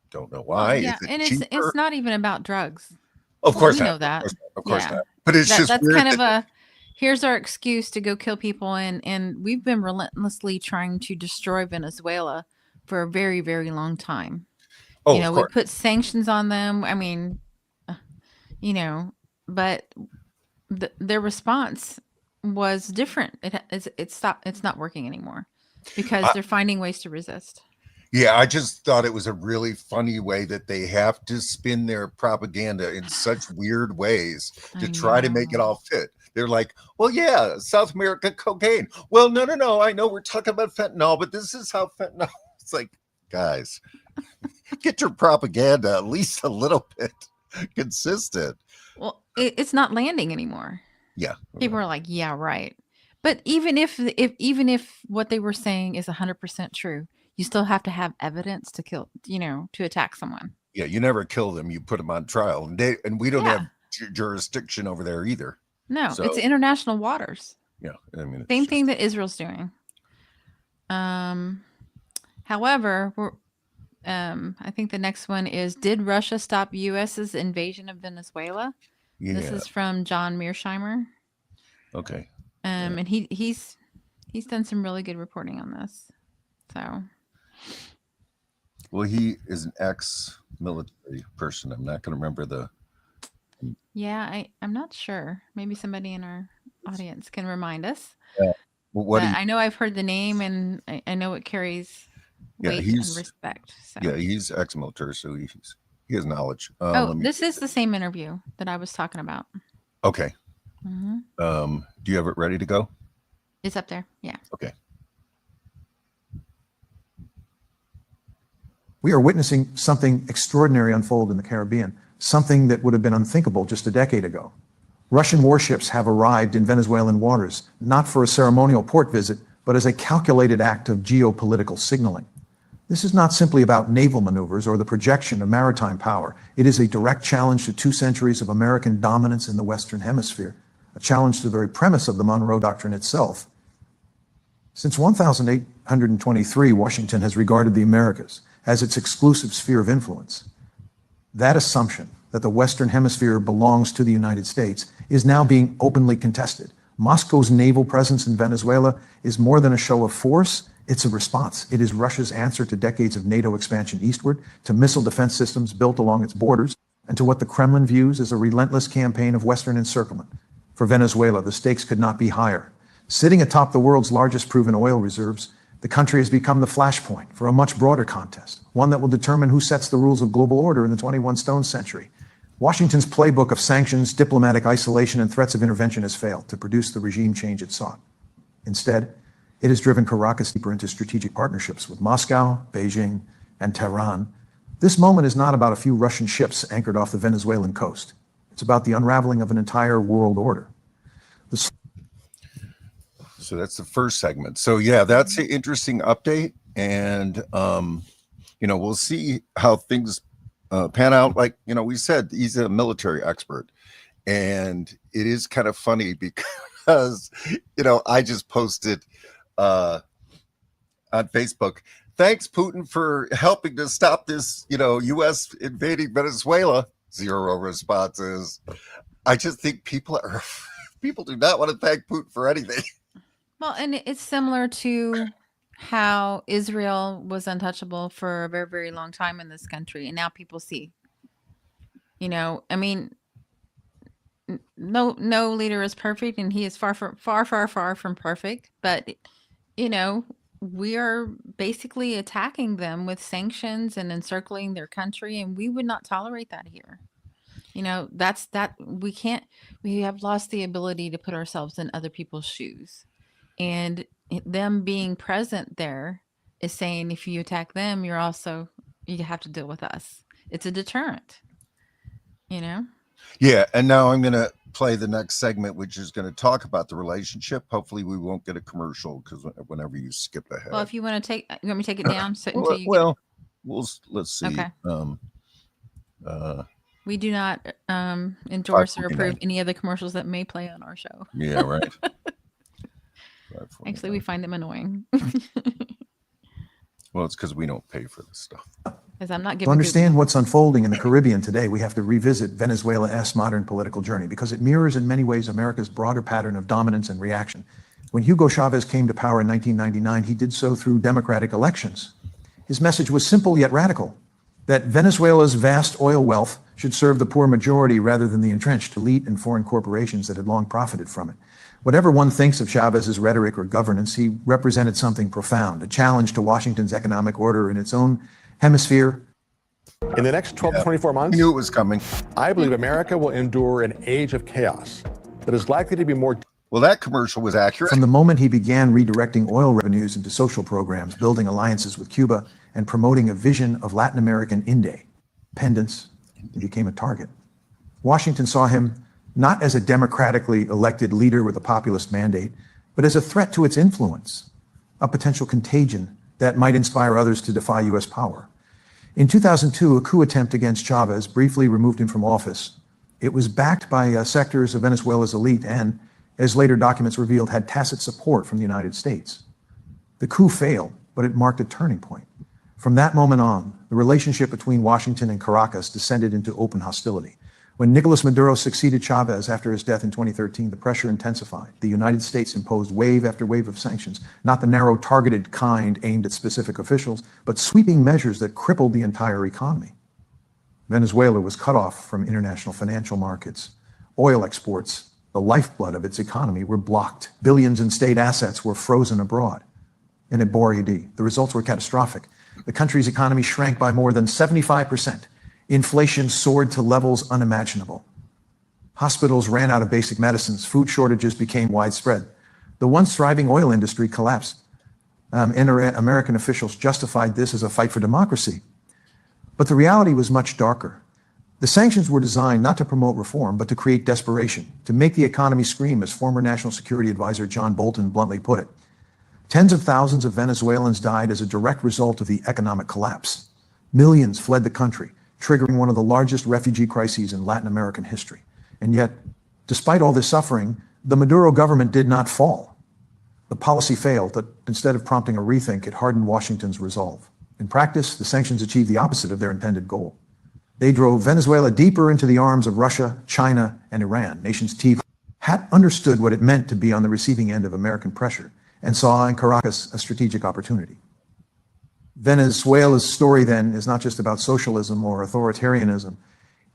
don't know why.
Yeah,
Is it
and
cheaper?
it's not even about drugs.
Of course
we
not.
know that.
Of course
Yeah.
not. But it's just
that's
weird
kind of a here's our excuse to go kill people, and we've been relentlessly trying to destroy Venezuela for a very, very long time.
Oh,
we put sanctions on them. I mean, but their response was different. It's not working anymore because they're finding ways to resist.
Yeah, I just thought it was a really funny way that they have to spin their propaganda in such weird ways to try to make it all fit. They're like, well, yeah, South America cocaine. Well, no. I know we're talking about fentanyl, but this is how fentanyl. It's like, guys, get your propaganda at least a little bit consistent.
Well, it's not landing anymore.
Yeah.
People are like, yeah, right. But even if what they were saying is 100% true, you still have to have evidence to kill, to attack someone.
Yeah, you never kill them. You put them on trial, and we don't have jurisdiction over there either.
No,
So-
it's international waters.
Yeah, I mean, it's
Same
just-
thing that Israel's doing. However, I think the next one is: did Russia stop U.S.'s invasion of Venezuela?
Yeah.
This is from John Mearsheimer.
Okay.
And he's done some really good reporting on this. So.
Well, he is an ex-military person. I'm not going to remember the.
Yeah, I'm not sure. Maybe somebody in our audience can remind us.
What
But
he,
I know I've heard the name, and I know it carries
Yeah,
weight and
he's-
respect. So.
yeah, he's ex-military, so he has knowledge.
Oh,
Let me-
this is the same interview that I was talking about.
Okay.
Hmm.
Do you have it ready to go?
It's up there. Yeah.
Okay.
We are witnessing something extraordinary unfold in the Caribbean, something that would have been unthinkable just a decade ago. Russian warships have arrived in Venezuelan waters, not for a ceremonial port visit, but as a calculated act of geopolitical signaling. This is not simply about naval maneuvers or the projection of maritime power. It is a direct challenge to 2 centuries of American dominance in the Western Hemisphere, a challenge to the very premise of the Monroe Doctrine itself. Since 1823, Washington has regarded the Americas as its exclusive sphere of influence. That assumption that the Western Hemisphere belongs to the United States is now being openly contested. Moscow's naval presence in Venezuela is more than a show of force, it's a response. It is Russia's answer to decades of NATO expansion eastward, to missile defense systems built along its borders, and to what the Kremlin views as a relentless campaign of Western encirclement. For Venezuela, the stakes could not be higher. Sitting atop the world's largest proven oil reserves, the country has become the flashpoint for a much broader contest, one that will determine who sets the rules of global order in the 21 stone century. Washington's playbook of sanctions, diplomatic isolation, and threats of intervention has failed to produce the regime change it sought. Instead, it has driven Caracas deeper into strategic partnerships with Moscow, Beijing, and Tehran. This moment is not about a few Russian ships anchored off the Venezuelan coast. It's about the unraveling of an entire world order.
So that's the first segment. So yeah, that's an interesting update, and we'll see how things pan out. Like we said, he's a military expert, and it is kind of funny because I just posted on Facebook, thanks Putin for helping to stop this U.S. invading Venezuela. 0 responses. I just think people do not want to thank Putin for anything.
Well, and it's similar to how Israel was untouchable for a very, very long time in this country, and now people see. I mean, no leader is perfect, and he is far from perfect. But we are basically attacking them with sanctions and encircling their country, and we would not tolerate that here. We have lost the ability to put ourselves in other people's shoes. And them being present there is saying, if you attack them, you have to deal with us. It's a deterrent,
Yeah, and now I'm going to play the next segment, which is going to talk about the relationship. Hopefully we won't get a commercial, because whenever you skip ahead.
Well, if you want to you want me to take it down?
Let's see.
Okay. We do not endorse or approve any of the commercials that may play on our show.
Yeah, right.
Actually, we find them annoying.
Well, it's because we don't pay for this stuff.
Because I'm not
To
giving.
understand what's unfolding in the Caribbean today, we have to revisit Venezuela's modern political journey, because it mirrors in many ways America's broader pattern of dominance and reaction. When Hugo Chavez came to power in 1999, he did so through democratic elections. His message was simple yet radical, that Venezuela's vast oil wealth should serve the poor majority rather than the entrenched elite and foreign corporations that had long profited from it. Whatever one thinks of Chavez's rhetoric or governance, he represented something profound, a challenge to Washington's economic order in its own hemisphere.
In the next 12 to 24
I
months,
knew it was coming.
I believe America will endure an age of chaos that is likely to be more.
Well, that commercial was accurate.
From the moment he began redirecting oil revenues into social programs, building alliances with Cuba, and promoting a vision of Latin American independence, he became a target. Washington saw him not as a democratically elected leader with a populist mandate, but as a threat to its influence, a potential contagion that might inspire others to defy U.S. power. In 2002, a coup attempt against Chavez briefly removed him from office. It was backed by sectors of Venezuela's elite and, as later documents revealed, had tacit support from the United States. The coup failed, but it marked a turning point. From that moment on, the relationship between Washington and Caracas descended into open hostility. When Nicolas Maduro succeeded Chavez after his death in 2013, the pressure intensified. The United States imposed wave after wave of sanctions, not the narrow targeted kind aimed at specific officials, but sweeping measures that crippled the entire economy. Venezuela was cut off from international financial markets, oil exports, the lifeblood of its economy, were blocked. Billions in state assets were frozen abroad. And it bore AD. The results were catastrophic. The country's economy shrank by more than 75%. Inflation soared to levels unimaginable. Hospitals ran out of basic medicines. Food shortages became widespread. The once thriving oil industry collapsed. American officials justified this as a fight for democracy. But the reality was much darker. The sanctions were designed not to promote reform, but to create desperation, to make the economy scream, as former National Security Advisor John Bolton bluntly put it. Tens of thousands of Venezuelans died as a direct result of the economic collapse. Millions fled the country, triggering one of the largest refugee crises in Latin American history. And yet, despite all this suffering, the Maduro government did not fall. The policy failed, that instead of prompting a rethink, it hardened Washington's resolve. In practice, the sanctions achieved the opposite of their intended goal. They drove Venezuela deeper into the arms of Russia, China, and Iran, nations had understood what it meant to be on the receiving end of American pressure and saw in Caracas a strategic opportunity. Venezuela's story then is not just about socialism or authoritarianism.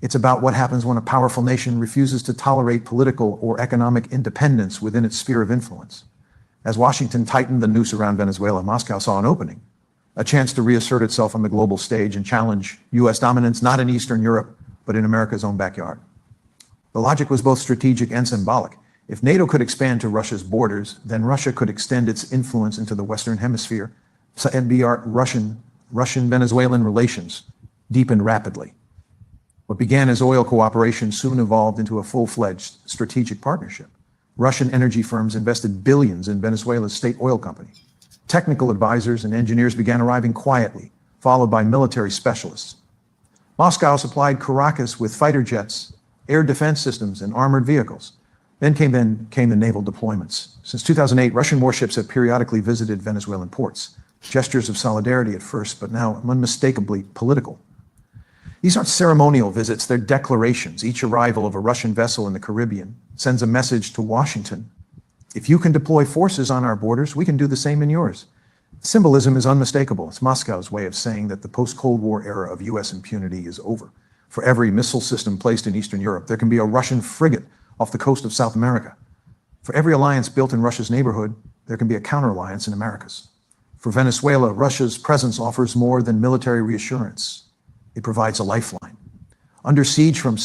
It's about what happens when a powerful nation refuses to tolerate political or economic independence within its sphere of influence. As Washington tightened the noose around Venezuela, Moscow saw an opening, a chance to reassert itself on the global stage and challenge U.S. dominance not in Eastern Europe, but in America's own backyard. The logic was both strategic and symbolic. If NATO could expand to Russia's borders, then Russia could extend its influence into the Western Hemisphere and be our Russian-Venezuelan relations deepened rapidly. What began as oil cooperation soon evolved into a full-fledged strategic partnership. Russian energy firms invested billions in Venezuela's state oil company. Technical advisors and engineers began arriving quietly, followed by military specialists. Moscow supplied Caracas with fighter jets, air defense systems, and armored vehicles. Then came the naval deployments. Since 2008, Russian warships have periodically visited Venezuelan ports. Gestures of solidarity at first, but now unmistakably political. These aren't ceremonial visits, they're declarations. Each arrival of a Russian vessel in the Caribbean sends a message to Washington. If you can deploy forces on our borders, we can do the same in yours. Symbolism is unmistakable. It's Moscow's way of saying that the post-Cold War era of U.S. impunity is over. For every missile system placed in Eastern Europe, there can be a Russian frigate off the coast of South America. For every alliance built in Russia's neighborhood, there can be a counter-alliance in America's. For Venezuela, Russia's presence offers more than military reassurance. It provides a lifeline. Under siege from...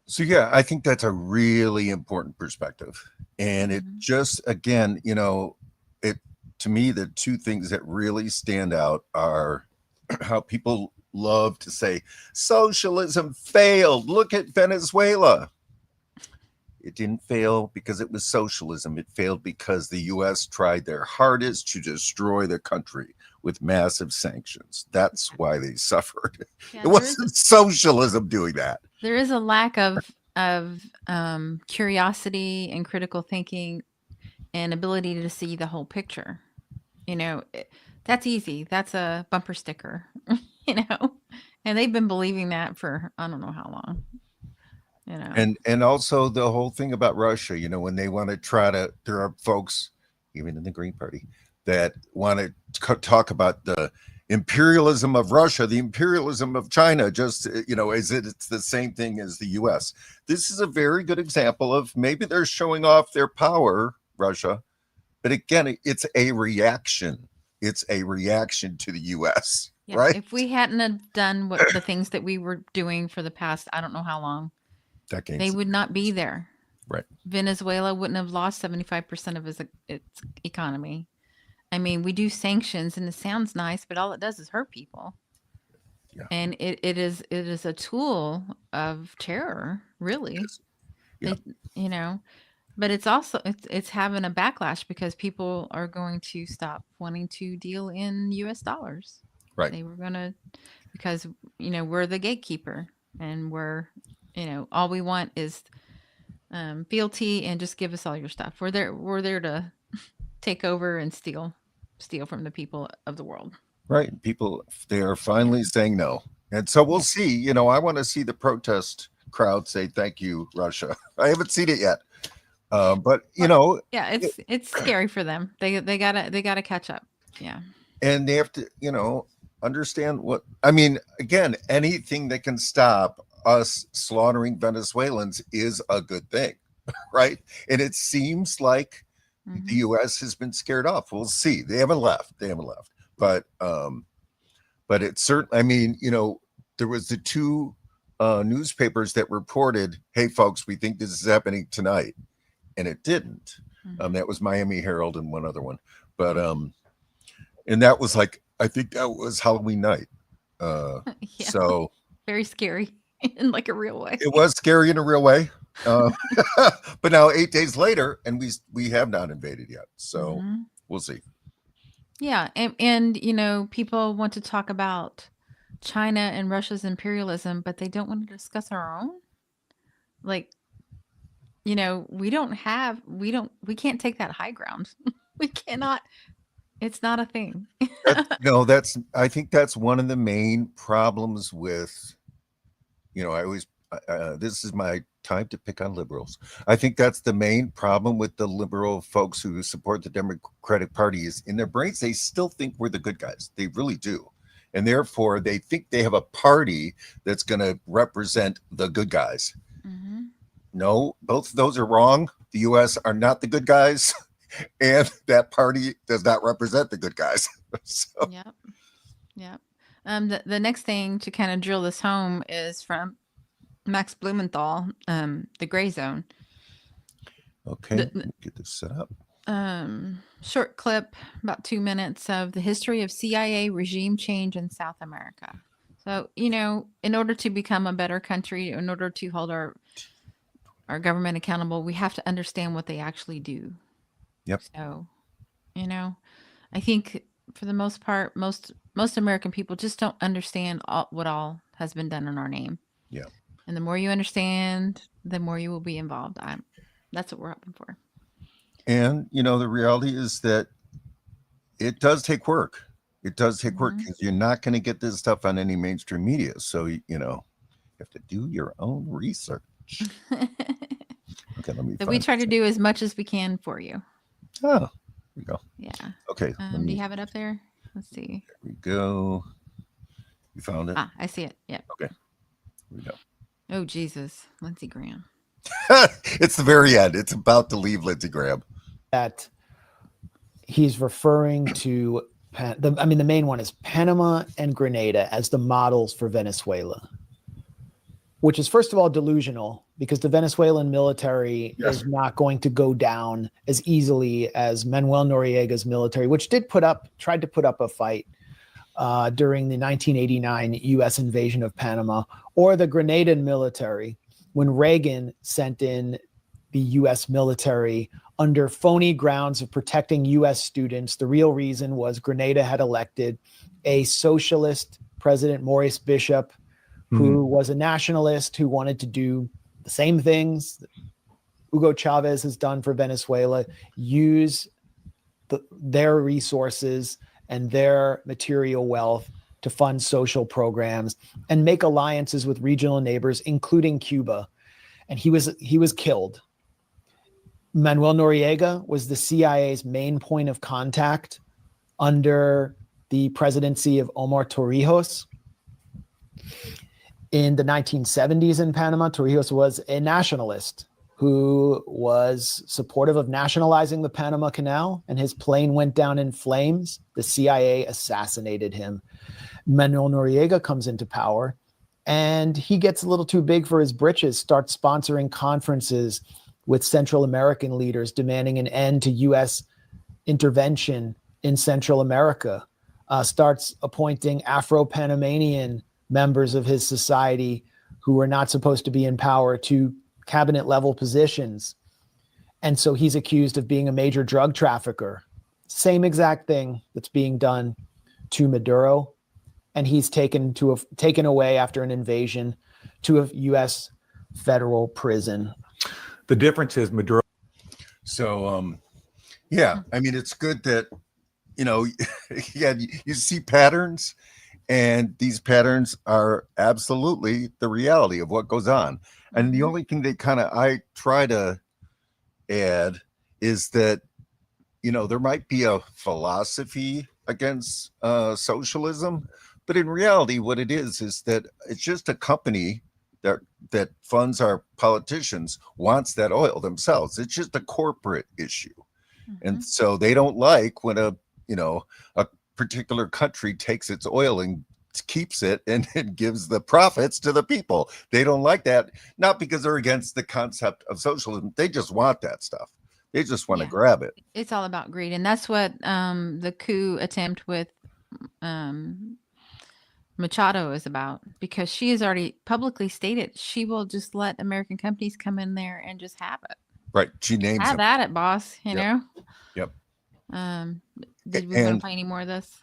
So yeah, I think that's a really important perspective. And it just, again, you know, it, to me, the two things that really stand out are how people love to say, socialism failed. Look at Venezuela. It didn't fail because it was socialism. It failed because the U.S. tried their hardest to destroy the country with massive sanctions. That's why they suffered.
Yeah,
it wasn't socialism doing that.
There is a lack of curiosity and critical thinking and ability to see the whole picture. You know, that's easy. That's a bumper sticker, you know, and they've been believing that for I don't know how long. You know.
And also the whole thing about Russia, you know, when they want to try to, there are folks, even in the Green Party, that want to talk about the imperialism of Russia, the imperialism of China, just, you know, as it's the same thing as the U.S. This is a very good example of maybe they're showing off their power, Russia, but again, it's a reaction. It's a reaction to the U.S.,
Yeah,
right?
if we hadn't have done what the things that we were doing for the past, I don't know how long,
Decades.
they would not be there.
Right.
Venezuela wouldn't have lost 75% of its economy. I mean, we do sanctions and it sounds nice, but all it does is hurt people.
Yeah.
And it is a tool of terror, really.
Yeah.
You know, but it's also it's having a backlash because people are going to stop wanting to deal in US dollars.
Right.
They were going to, because, you know, we're the gatekeeper and we're, you know, all we want is fealty and just give us all your stuff. We're there to take over and steal from the people of the world.
Right. People, they are finally saying no. And so we'll see, you know, I want to see the protest crowd say, thank you, Russia. I haven't seen it yet. But you know,
yeah, it's scary for them. They gotta catch up. Yeah.
And they have to, you know, understand what, I mean, again, anything that can stop us slaughtering Venezuelans is a good thing, right? And it seems like the U.S. has been scared off. We'll see. They haven't left. But it's certainly, I mean, you know, there was the two newspapers that reported, hey, folks, we think this is happening tonight. And it didn't. That was Miami Herald and one other one. But, and that was like, I think that was Halloween night. So
very scary in like a real way.
it was scary in a real way. But now 8 days later, and we have not invaded yet. So we'll see.
Yeah. And, you know, people want to talk about China and Russia's imperialism, but they don't want to discuss our own. Like, you know, we can't take that high ground. We cannot. It's not a thing.
I think that's one of the main problems with, you know, I always, this is my time to pick on liberals. I think that's the main problem with the liberal folks who support the Democratic Party is in their brains, they still think we're the good guys. They really do. And therefore they think they have a party that's going to represent the good guys. No, both of those are wrong. The U.S. are not the good guys. And that party does not represent the good guys. So.
Yep. The next thing to kind of drill this home is from Max Blumenthal, The Gray Zone.
Okay, let me get this set up.
Short clip, about 2 minutes, of the history of CIA regime change in South America. So, you know, in order to become a better country, in order to hold our government accountable, we have to understand what they actually do.
Yep.
So, you know, I think for the most part, most American people just don't understand what all has been done in our name.
Yeah.
And the more you understand, the more you will be involved. That's what we're hoping for.
And, you know, the reality is that it does take work. It does take work because you're not going to get this stuff on any mainstream media. So, you know, you have to do your own research. Okay, let me.
So we try to do as much as we can for you.
Oh, here we go.
Yeah.
Okay.
Do you have it up there? Let's see.
There we go. You found it?
I see it. Yep.
Okay. Here we go.
Oh, Jesus. Lindsey Graham.
It's the very end. It's about to leave Lindsey Graham.
That he's referring to, the main one is Panama and Grenada as the models for Venezuela, which is, first of all, delusional because the Venezuelan military is not going to go down as easily as Manuel Noriega's military, which tried to put up a fight during the 1989 U.S. invasion of Panama, or the Grenadian military when Reagan sent in the U.S. military under phony grounds of protecting U.S. students. The real reason was Grenada had elected a socialist president, Maurice Bishop, who was a nationalist who wanted to do the same things that Hugo Chavez has done for Venezuela, use their resources and their material wealth to fund social programs and make alliances with regional neighbors, including Cuba. And he was killed. Manuel Noriega was the CIA's main point of contact under the presidency of Omar Torrijos. In the 1970s in Panama, Torrijos was a nationalist who was supportive of nationalizing the Panama Canal, and his plane went down in flames. The CIA assassinated him. Manuel Noriega comes into power, and he gets a little too big for his britches, starts sponsoring conferences with Central American leaders demanding an end to U.S. intervention in Central America, starts appointing Afro-Panamanian members of his society who were not supposed to be in power to cabinet level positions. And so he's accused of being a major drug trafficker. Same exact thing that's being done to Maduro. And he's taken away after an invasion to a U.S. federal prison.
The difference is Maduro.
So, yeah, I mean, it's good that, you know, you see patterns. And these patterns are absolutely the reality of what goes on. And the only thing I try to add is that, you know, there might be a philosophy against socialism, but in reality, what it is that it's just a company that funds our politicians wants that oil themselves. It's just a corporate issue. And so they don't like when a particular country takes its oil and keeps it and it gives the profits to the people. They don't like that, not because they're against the concept of socialism. They just want that stuff. They just want to grab it.
It's all about greed. And that's what the coup attempt with Machado is about, because she has already publicly stated she will just let American companies come in there and just have it.
Right. She names
Have
them.
at it, boss. You know?
Yep.
Did we want to play any more of this?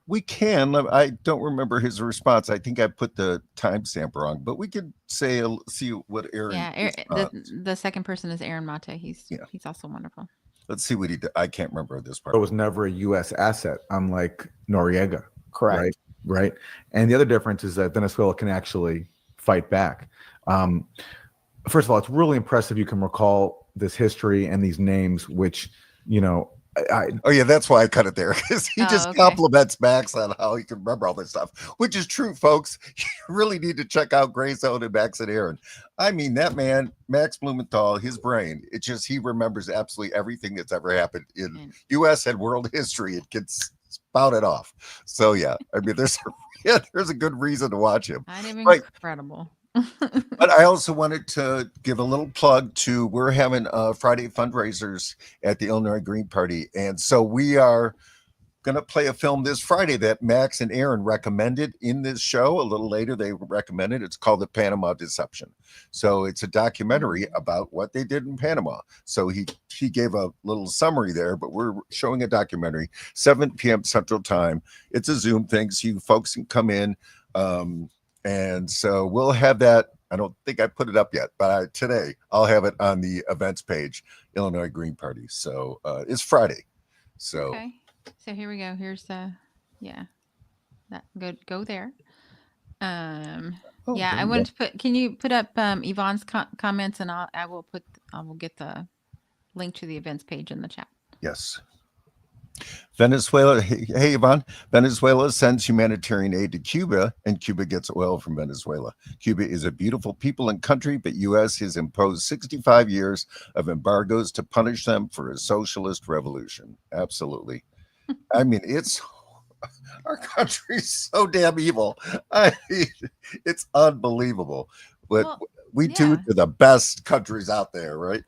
We can. I don't remember his response. I think I put the timestamp wrong, but we could see what Aaron.
Yeah, the second person is Aaron Mate. He's also wonderful.
Let's see what he did. I can't remember this part.
It was never a U.S. asset, unlike Noriega.
Correct.
Right. And the other difference is that Venezuela can actually fight back. First of all, it's really impressive you can recall this history and these names, which,
oh yeah, that's why I cut it there, because he just compliments Max on how he can remember all this stuff, which is true, folks. You really need to check out Grayzone and Max and Aaron. I mean, that man, Max Blumenthal, his brain, it's just he remembers absolutely everything that's ever happened in U.S. and world history. It can spout it off. So yeah, I mean, there's a good reason to watch him.
Incredible.
But I also wanted to give a little plug to, we're having Friday fundraisers at the Illinois Green Party. And so we are going to play a film this Friday that Max and Aaron recommended in this show. A little later, they recommended. It's called The Panama Deception. So it's a documentary about what they did in Panama. So he gave a little summary there, but we're showing a documentary, 7 p.m. Central Time. It's a Zoom thing, so you folks can come in. And so we'll have that. I don't think I put it up yet, but today I'll have it on the events page, Illinois Green Party. So it's Friday. So
so here we go. Here's the go there. I wanted to put. Can you put up Yvonne's comments, and I will get the link to the events page in the chat.
Yes. Venezuela, hey Yvonne, Venezuela sends humanitarian aid to Cuba, and Cuba gets oil from Venezuela. Cuba is a beautiful people and country, but U.S. has imposed 65 years of embargoes to punish them for a socialist revolution. Absolutely. I mean, our country's so damn evil. I mean, it's unbelievable. But we do to the best countries out there, right?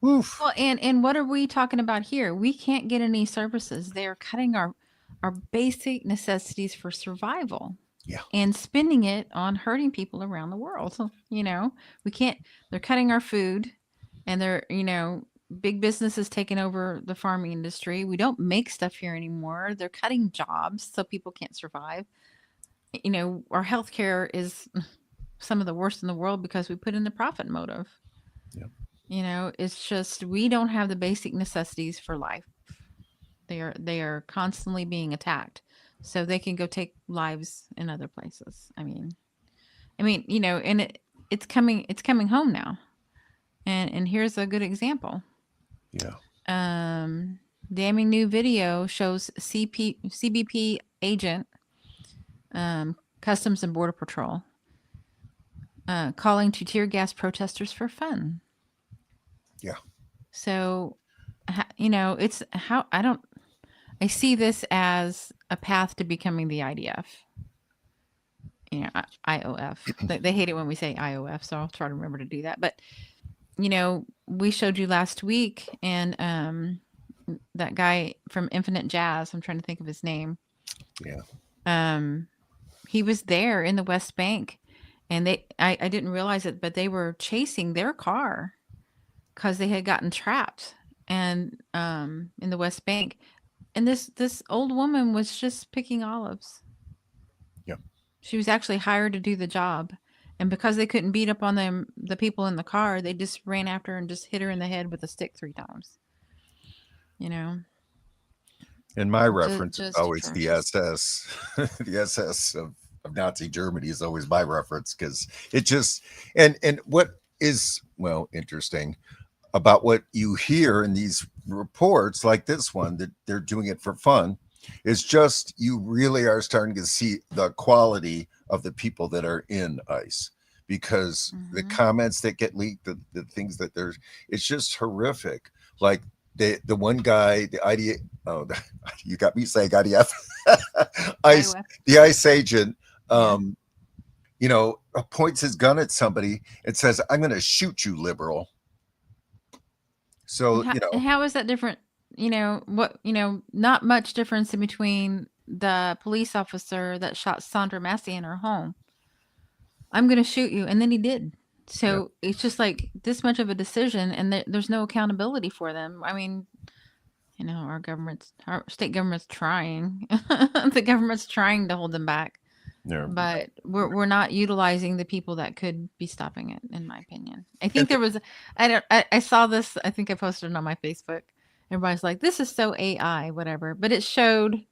Oof.
Well, and what are we talking about here? We can't get any services. They're cutting our basic necessities for survival.
Yeah.
And spending it on hurting people around the world. We can't. They're cutting our food, and they're big businesses taking over the farming industry. We don't make stuff here anymore. They're cutting jobs so people can't survive. Our healthcare is some of the worst in the world because we put in the profit motive.
Yeah.
It's just we don't have the basic necessities for life. They are constantly being attacked, so they can go take lives in other places. I mean, and it's coming home now, and here's a good example.
Yeah.
Damning new video shows CBP agent, Customs and Border Patrol, calling to tear gas protesters for fun.
Yeah.
So, it's how I see this as a path to becoming the IDF. IOF. They hate it when we say IOF, so I'll try to remember to do that. But, we showed you last week, and that guy from Infinite Jazz, I'm trying to think of his name.
Yeah.
He was there in the West Bank, and I didn't realize it, but they were chasing their car because they had gotten trapped in the West Bank, and this old woman was just picking olives.
Yeah,
she was actually hired to do the job, and because they couldn't beat up on the people in the car, they just ran after her and just hit her in the head with a stick 3 times.
And my reference is always
atrocious.
the SS, the SS of Nazi Germany is always my reference, because it just and what is interesting about what you hear in these reports like this one, that they're doing it for fun, is just you really are starting to see the quality of the people that are in ICE, because the comments that get leaked, the things that it's just horrific. Like the one guy, you got me saying IDF, the ICE agent, points his gun at somebody and says, "I'm going to shoot you, liberal." So,
and how is that different? Not much difference in between the police officer that shot Sandra Massey in her home. I'm going to shoot you. And then he did. So it's just like this much of a decision, and there's no accountability for them. I mean, our state government's trying. The government's trying to hold them back. Yeah. But we're not utilizing the people that could be stopping it, in my opinion. I think there was I saw this, I think I posted it on my Facebook. Everybody's like, this is so AI, whatever. But it showed,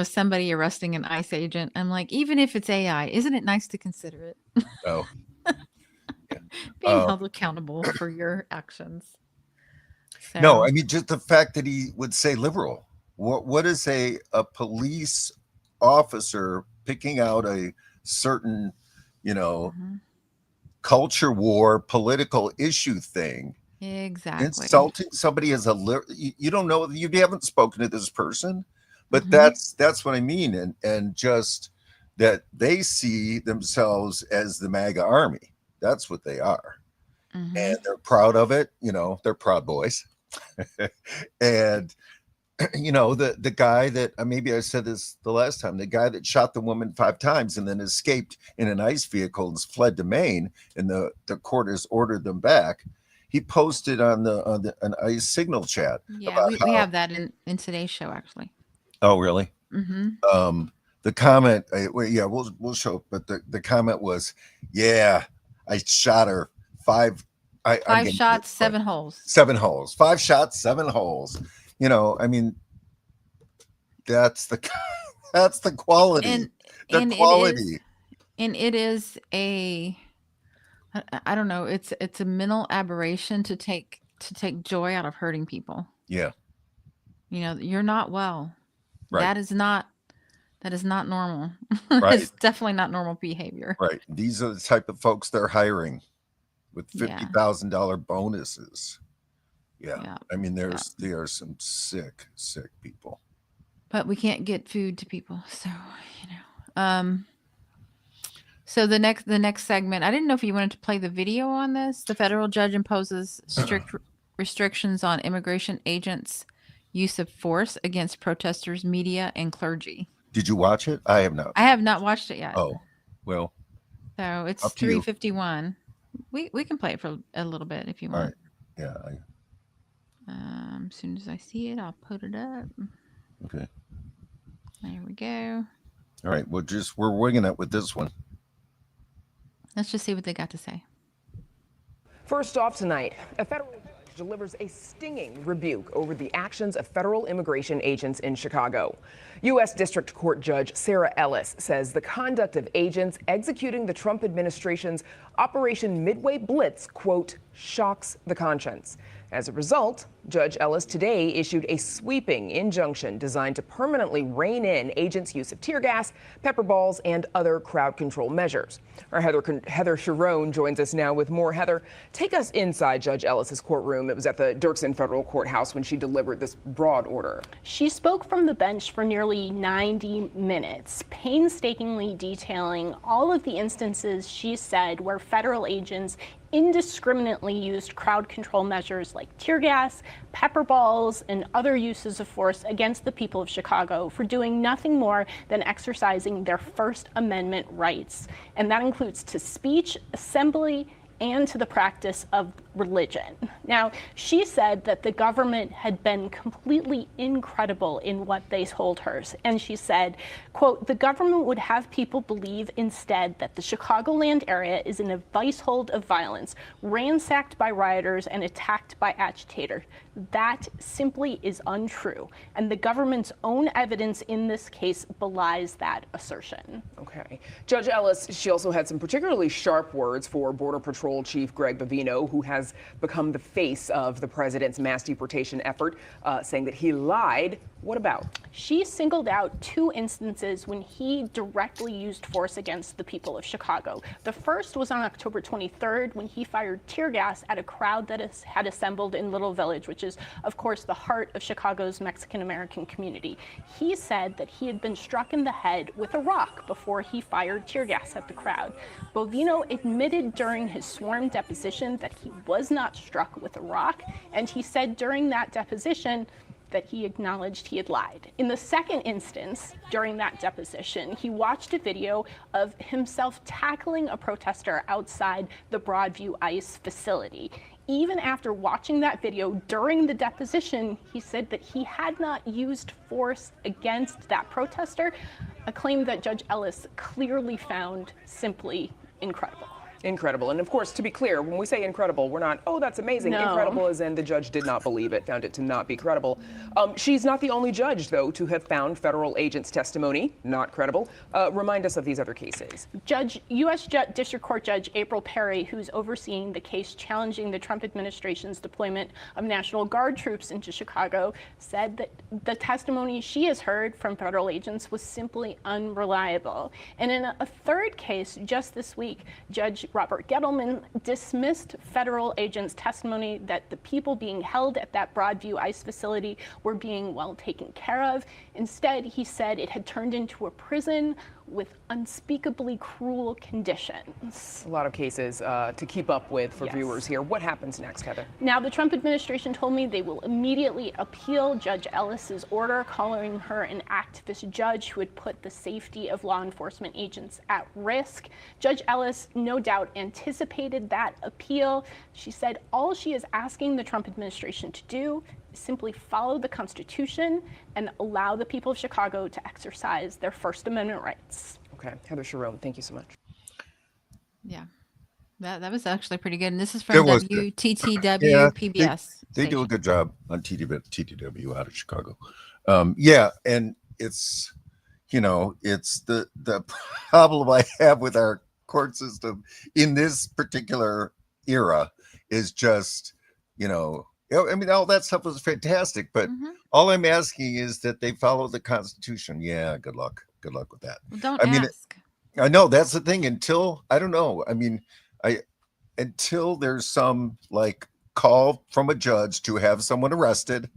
somebody arresting an ICE agent. I'm like, even if it's AI, isn't it nice to consider it?
Oh.
Being held accountable for your actions. So.
No, I mean, just the fact that he would say liberal. What is a police officer picking out a certain, culture war, political issue thing?
Exactly.
Insulting somebody as you don't know, you haven't spoken to this person, but that's what I mean. And just that they see themselves as the MAGA army. That's what they are. And they're proud of it. They're Proud Boys. And, the guy that maybe I said this the last time, the guy that shot the woman 5 times and then escaped in an ICE vehicle and fled to Maine, and the court has ordered them back. He posted on an ICE signal chat.
Yeah, we have that in today's show, actually.
Oh, really? The comment, we'll show, but the comment was, I shot her 5.
5 shots, 7 holes.
7 holes. 5 shots, 7 holes. I mean, that's the quality. And quality.
It is I don't know. It's a mental aberration to take joy out of hurting people.
Yeah.
You're not well.
Right.
That is not normal.
Right.
It's definitely not normal behavior.
Right. These are the type of folks they're hiring with $50,000 bonuses. Yeah. I mean, there are some sick people. But
we can't get food to people. So, So the next segment, I didn't know if you wanted to play the video on this. The federal judge imposes strict restrictions on immigration agents' use of force against protesters, media, and clergy.
Did you watch it? I have not.
I have not watched it yet.
Oh, well.
So it's 3:51. We can play it for a little bit if you want.
All right. Yeah.
As soon as I see it, I'll put it up.
Okay.
There we go.
All right. We're winging it with this one.
Let's just see what they got to say.
First off tonight, a federal judge delivers a stinging rebuke over the actions of federal immigration agents in Chicago. U.S. District Court Judge Sarah Ellis says the conduct of agents executing the Trump administration's Operation Midway Blitz, quote, shocks the conscience. As a result, Judge Ellis today issued a sweeping injunction designed to permanently rein in agents' use of tear gas, pepper balls, and other crowd control measures. Our Heather Sharon joins us now with more. Heather, take us inside Judge Ellis's courtroom. It was at the Dirksen Federal Courthouse when she delivered this broad order.
She spoke from the bench for nearly 90 minutes, painstakingly detailing all of the instances she said where federal agents indiscriminately used crowd control measures like tear gas, pepper balls, and other uses of force against the people of Chicago for doing nothing more than exercising their First Amendment rights. And that includes to speech, assembly, and to the practice of religion. Now, she said that the government had been completely incredible in what they told her. And she said, quote, the government would have people believe instead that the Chicagoland area is in a vice hold of violence, ransacked by rioters and attacked by agitators. That simply is untrue. And the government's own evidence in this case belies that assertion.
Okay. Judge Ellis, she also had some particularly sharp words for Border Patrol Chief Greg Bavino, who has has become the face of the president's mass deportation effort, saying that he lied. What about?
She singled out 2 instances when he directly used force against the people of Chicago. The first was on October 23rd when he fired tear gas at a crowd that had assembled in Little Village, which is, of course, the heart of Chicago's Mexican-American community. He said that he had been struck in the head with a rock before he fired tear gas at the crowd. Bovino admitted during his sworn deposition that he was not struck with a rock, and he said during that deposition that he acknowledged he had lied. In the second instance, during that deposition, he watched a video of himself tackling a protester outside the Broadview ICE facility. Even after watching that video during the deposition, he said that he had not used force against that protester, a claim that Judge Ellis clearly found simply incredible.
Incredible. And of course, to be clear, when we say incredible, we're not, oh, that's amazing.
No.
Incredible as in the judge did not believe it, found it to not be credible. She's not the only judge, though, to have found federal agents' testimony not credible. Remind us of these other cases.
U.S. District Court Judge April Perry, who's overseeing the case challenging the Trump administration's deployment of National Guard troops into Chicago, said that the testimony she has heard from federal agents was simply unreliable. And in a third case just this week, Judge Robert Gettleman dismissed federal agents' testimony that the people being held at that Broadview ICE facility were being well taken care of. Instead, he said it had turned into a prison with unspeakably cruel conditions.
A lot of cases to keep up with for
Yes.
viewers here. What happens next, Heather?
Now, the Trump administration told me they will immediately appeal Judge Ellis's order, calling her an activist judge who would put the safety of law enforcement agents at risk. Judge Ellis no doubt anticipated that appeal. She said all she is asking the Trump administration to do is simply follow the Constitution and allow the people of Chicago to exercise their First Amendment rights.
Okay, Heather Sharon, thank you so much.
Yeah. That was actually pretty good. And this is
It
from
was good.
WTTW
Yeah,
PBS.
They do a
station.
good job on TTW out of Chicago. Yeah, and it's, you know, it's the problem I have with our court system in this particular era is just, you know, I mean, all that stuff was fantastic, but all I'm asking is that they follow the Constitution. Yeah, good luck. Good luck with that.
Well, don't
I mean,
ask.
I know that's the thing. Until I don't know. I mean, until there's some like call from a judge to have someone arrested,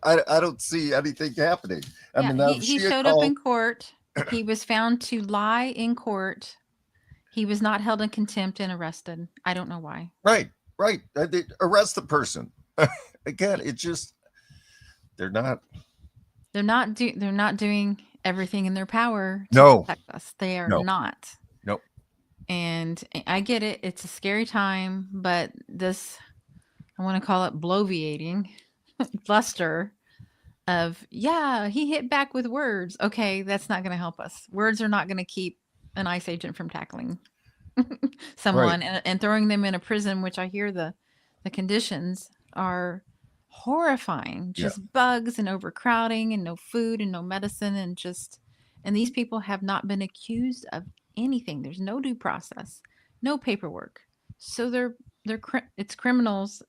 I don't see anything happening. I mean, now
he
she had
showed up
called-
in court. He was found to lie in court. He was not held in contempt and arrested. I don't know why.
Right. They arrest the person. Again, it just they're not
doing everything in their power to
No.
protect us. They are
No.
not.
Nope.
And I get it. It's a scary time, but this, I want to call it bloviating, bluster of, yeah, he hit back with words. Okay, that's not going to help us. Words are not going to keep an ICE agent from tackling someone and throwing them in a prison, which I hear the conditions are horrifying. Just bugs and overcrowding and no food and no medicine and these people have not been accused of anything. There's no due process, no paperwork. So it's criminals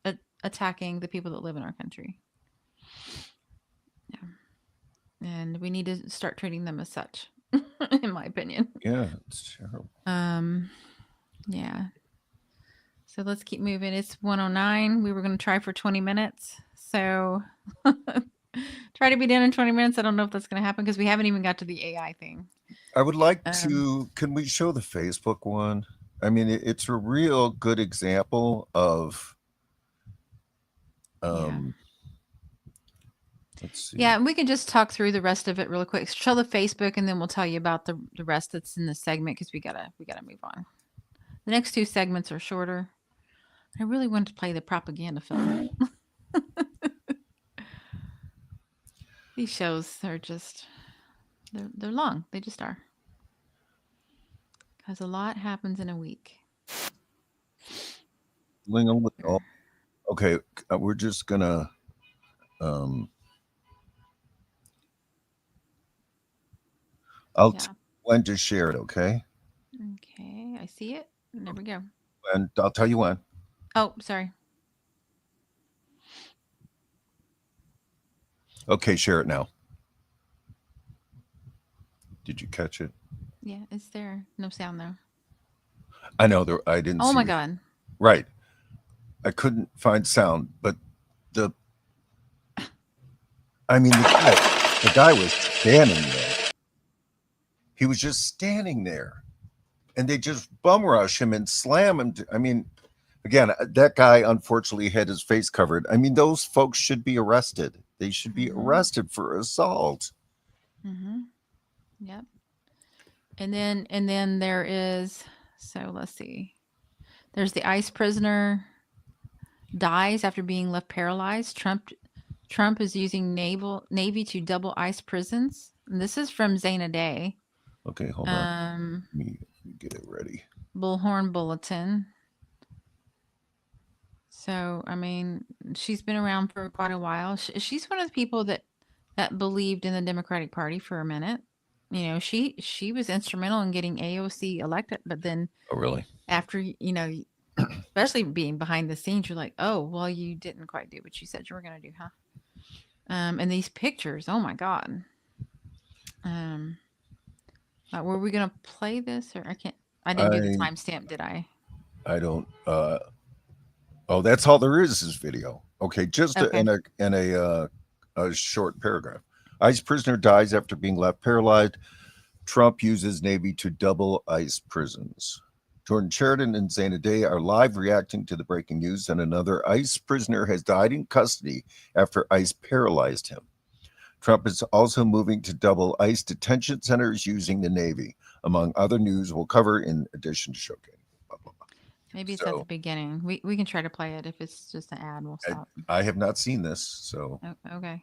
attacking the people that live in our country. Yeah. And we need to start treating them as such, in my opinion.
Yeah, it's terrible.
Yeah. So let's keep moving. It's 1:09. We were going to try for 20 minutes. So try to be done in 20 minutes. I don't know if that's going to happen because we haven't even got to the AI thing.
I would like to, can we show the Facebook one? I mean, it's a real good example of, let's see.
Yeah, and we can just talk through the rest of it real quick. Show the Facebook, and then we'll tell you about the rest that's in the segment because we gotta move on. The next 2 segments are shorter. I really wanted to play the propaganda film. These shows are just they're long. They just are. Because a lot happens in a week.
Okay, we're just gonna I'll tell when to share it, okay?
Okay, I see it. There we go.
And I'll tell you when.
Oh, sorry.
Okay, share it now. Did you catch it?
Yeah, it's there. No sound though.
I know there. I didn't.
Oh
see
my
it.
God.
Right. I couldn't find sound, but the guy was standing there. He was just standing there, and they just bum rush him and slam him. Again, that guy unfortunately had his face covered. Those folks should be arrested. They should be arrested for assault.
Yep. And then there is, so let's see. There's the ICE prisoner dies after being left paralyzed. Trump is using Navy to double ICE prisons. And this is from Zaina Day.
Okay, hold on. Let me get it ready.
Bullhorn Bulletin. So, she's been around for quite a while. She's one of the people that believed in the Democratic Party for a minute. She was instrumental in getting AOC elected, but then
really,
after, especially being behind the scenes, you're like, oh, well, you didn't quite do what you said you were going to do, huh? And these pictures, oh my God. Were we going to play this or I didn't do the timestamp, did I?
I don't, oh, that's all there is video. Okay. Just in a short paragraph. ICE prisoner dies after being left paralyzed. Trump uses Navy to double ICE prisons. Jordan Sheridan and Zaina Day are live reacting to the breaking news, and another ICE prisoner has died in custody after ICE paralyzed him. Trump is also moving to double ICE detention centers using the Navy, among other news we'll cover in addition to showcase. Blah, blah, blah.
Maybe it's at the beginning. We can try to play it. If it's just an ad, we'll stop.
I have not seen this, so.
Oh, okay.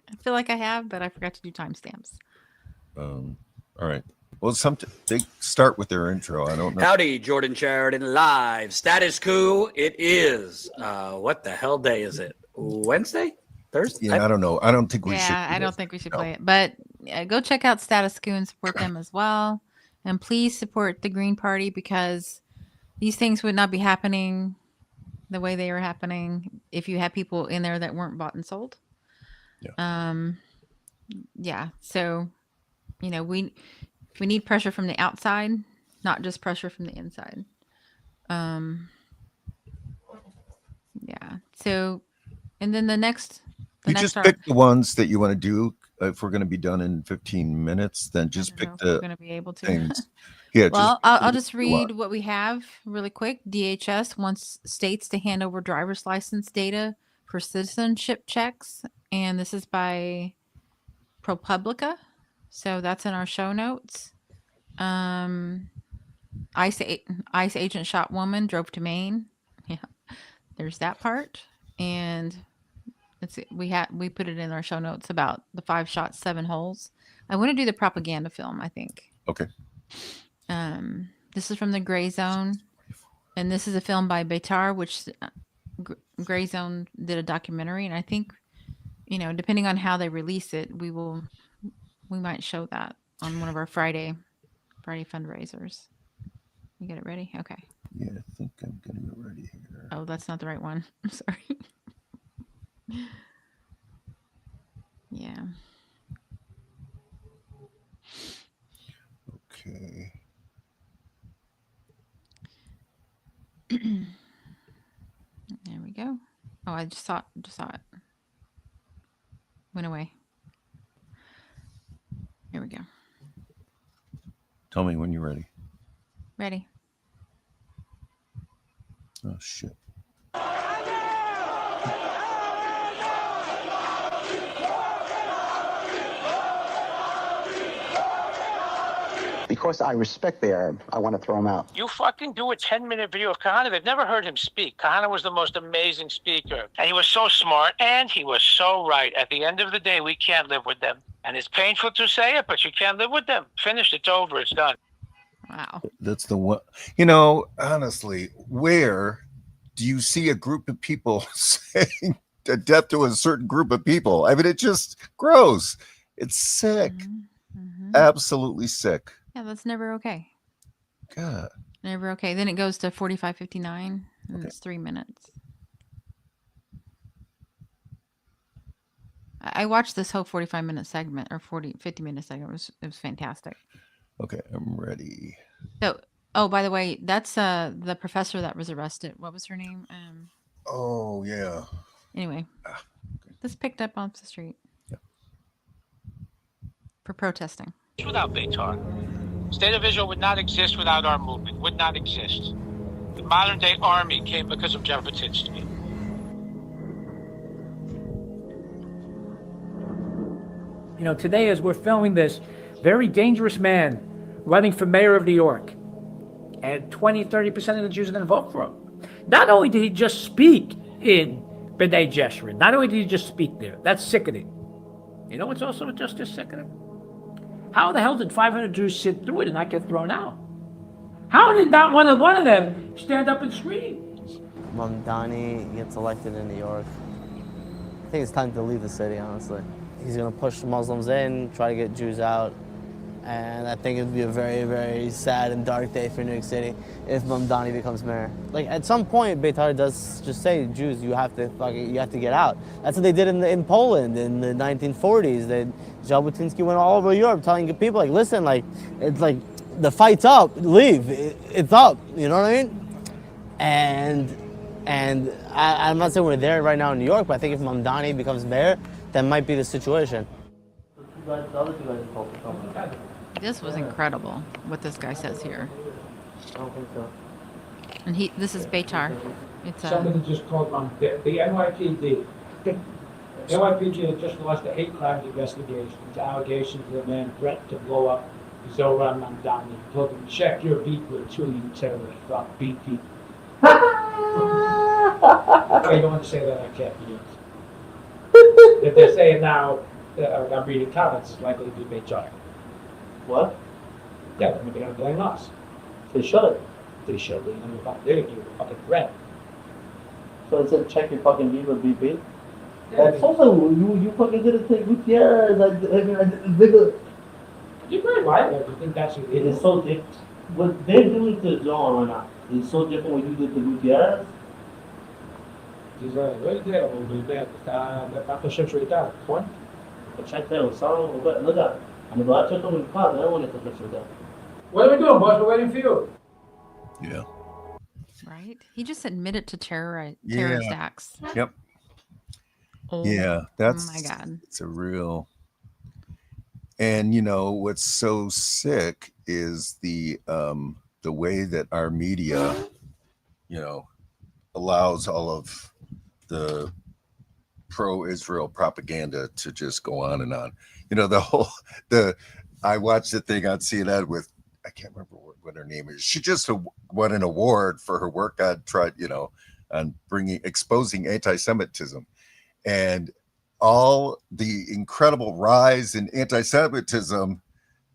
I feel like I have, but I forgot to do timestamps.
All right. Well, they start with their intro. I don't know.
Howdy, Jordan Sheridan live. Status quo. It is. What the hell day is it? Wednesday? Thursday?
Yeah, I don't know. I don't think we should.
Yeah, I don't think we should play it. But go check out Status Quo and support them as well. And please support the Green Party, because these things would not be happening the way they are happening if you had people in there that weren't bought and sold. Yeah. So, we need pressure from the outside, not just pressure from the inside. Yeah. So, and then the next.
Just pick the ones that you want to do. If we're going to be done in 15 minutes, then just pick the.
We're going to be able to.
Things. Yeah.
Well, I'll just read what we have really quick. DHS wants states to hand over driver's license data for citizenship checks, and this is by ProPublica. So that's in our show notes. ICE agent shot woman, drove to Maine. Yeah, there's that part. And we put it in our show notes about the 5 shots, 7 holes. I want to do the propaganda film, I think.
Okay.
This is from the Gray Zone, and this is a film by Beitar, which Gray Zone did a documentary, and I think, depending on how they release it, we might show that on one of our Friday fundraisers. You get it ready? Okay.
Yeah, I think I'm getting it ready here.
Oh, that's not the right one. I'm sorry. Yeah.
Okay.
There we go. Oh, I just saw it. Went away. Here we go.
Tell me when you're ready.
Ready.
Oh, shit.
Because I respect the Arab, I want to throw him out.
You fucking do a 10-minute video of Kahana. They've never heard him speak. Kahana was the most amazing speaker. And he was so smart, and he was so right. At the end of the day, we can't live with them. And it's painful to say it, but you can't live with them. Finished. It's over. It's done.
Wow.
That's the one. Honestly, where do you see a group of people saying death to a certain group of people? It's just gross. It's sick. Absolutely sick.
Yeah, that's never okay.
God.
Never okay. Then it goes to 45:59, and it's 3 minutes. I watched this whole 45-minute segment or 50-minute segment. It was fantastic.
Okay, I'm ready.
So, oh, by the way, that's the professor that was arrested. What was her name?
Oh yeah.
Anyway, this picked up off the street for protesting.
Without Beitar. State of Israel would not exist without our movement, would not exist. The modern day army came because of Jabotinsky.
You know, today as we're filming this, very dangerous man running for mayor of New York. And 20-30% of the Jews are going to vote for him. Not only did he just speak in B'nai Jeshurun, not only did he just speak there, that's sickening. You know what's also just as sickening? How the hell did 500 Jews sit through it and not get thrown out? How did not one of them stand up and scream?
Mamdani gets elected in New York. I think it's time to leave the city, honestly. He's going to push Muslims in, try to get Jews out. And I think it would be a very, very sad and dark day for New York City if Mamdani becomes mayor. Like, at some point, Beitar does just say, Jews, you have to get out. That's what they did in Poland in the 1940s. Jabotinsky went all over Europe telling people, like, listen, like, it's like, the fight's up, leave, it's up, you know what I mean? And I'm not saying we're there right now in New York, but I think if Mamdani becomes mayor, that might be the situation.
This was incredible, what this guy says here.
I don't think so.
And this is Beitar. It's
Somebody just called on the NYPD. The NYPD had just launched a hate crimes investigation into allegations that a man threatened to blow up Zoran Mamdani. He told him, check your beat with 2 you terrorists, drop beat. I don't want to say that, I can't be used. If they're saying now, I'm reading comments, it's likely to be Beitar.
What?
Yeah, they're going to blame us.
They should.
They should. They're going to do a fucking threat.
So it said check your fucking beat with BP? That's also, you fucking didn't take Gutierrez.
You're very right, I think that's what
It is so different. What they're doing to John right now is so different what you did to Gutierrez.
Very terrible, אתה חושב שהוא איתה, נכון?
check there, look at it. אני בעד שאתה מבחר, I don't want to touch that.
What are we doing, boss? We're waiting for you.
Yeah.
right. He just admitted to terrorist
Yeah.
acts.
Yep.
Oh,
Yeah, that's
my God.
it's a real. And you know what's so sick is the way that our media, you know, allows all of the pro-Israel propaganda to just go on and on. You know, I watched the thing on CNN with, I can't remember what her name is. She just won an award for her work on exposing anti-Semitism, and all the incredible rise in anti-Semitism.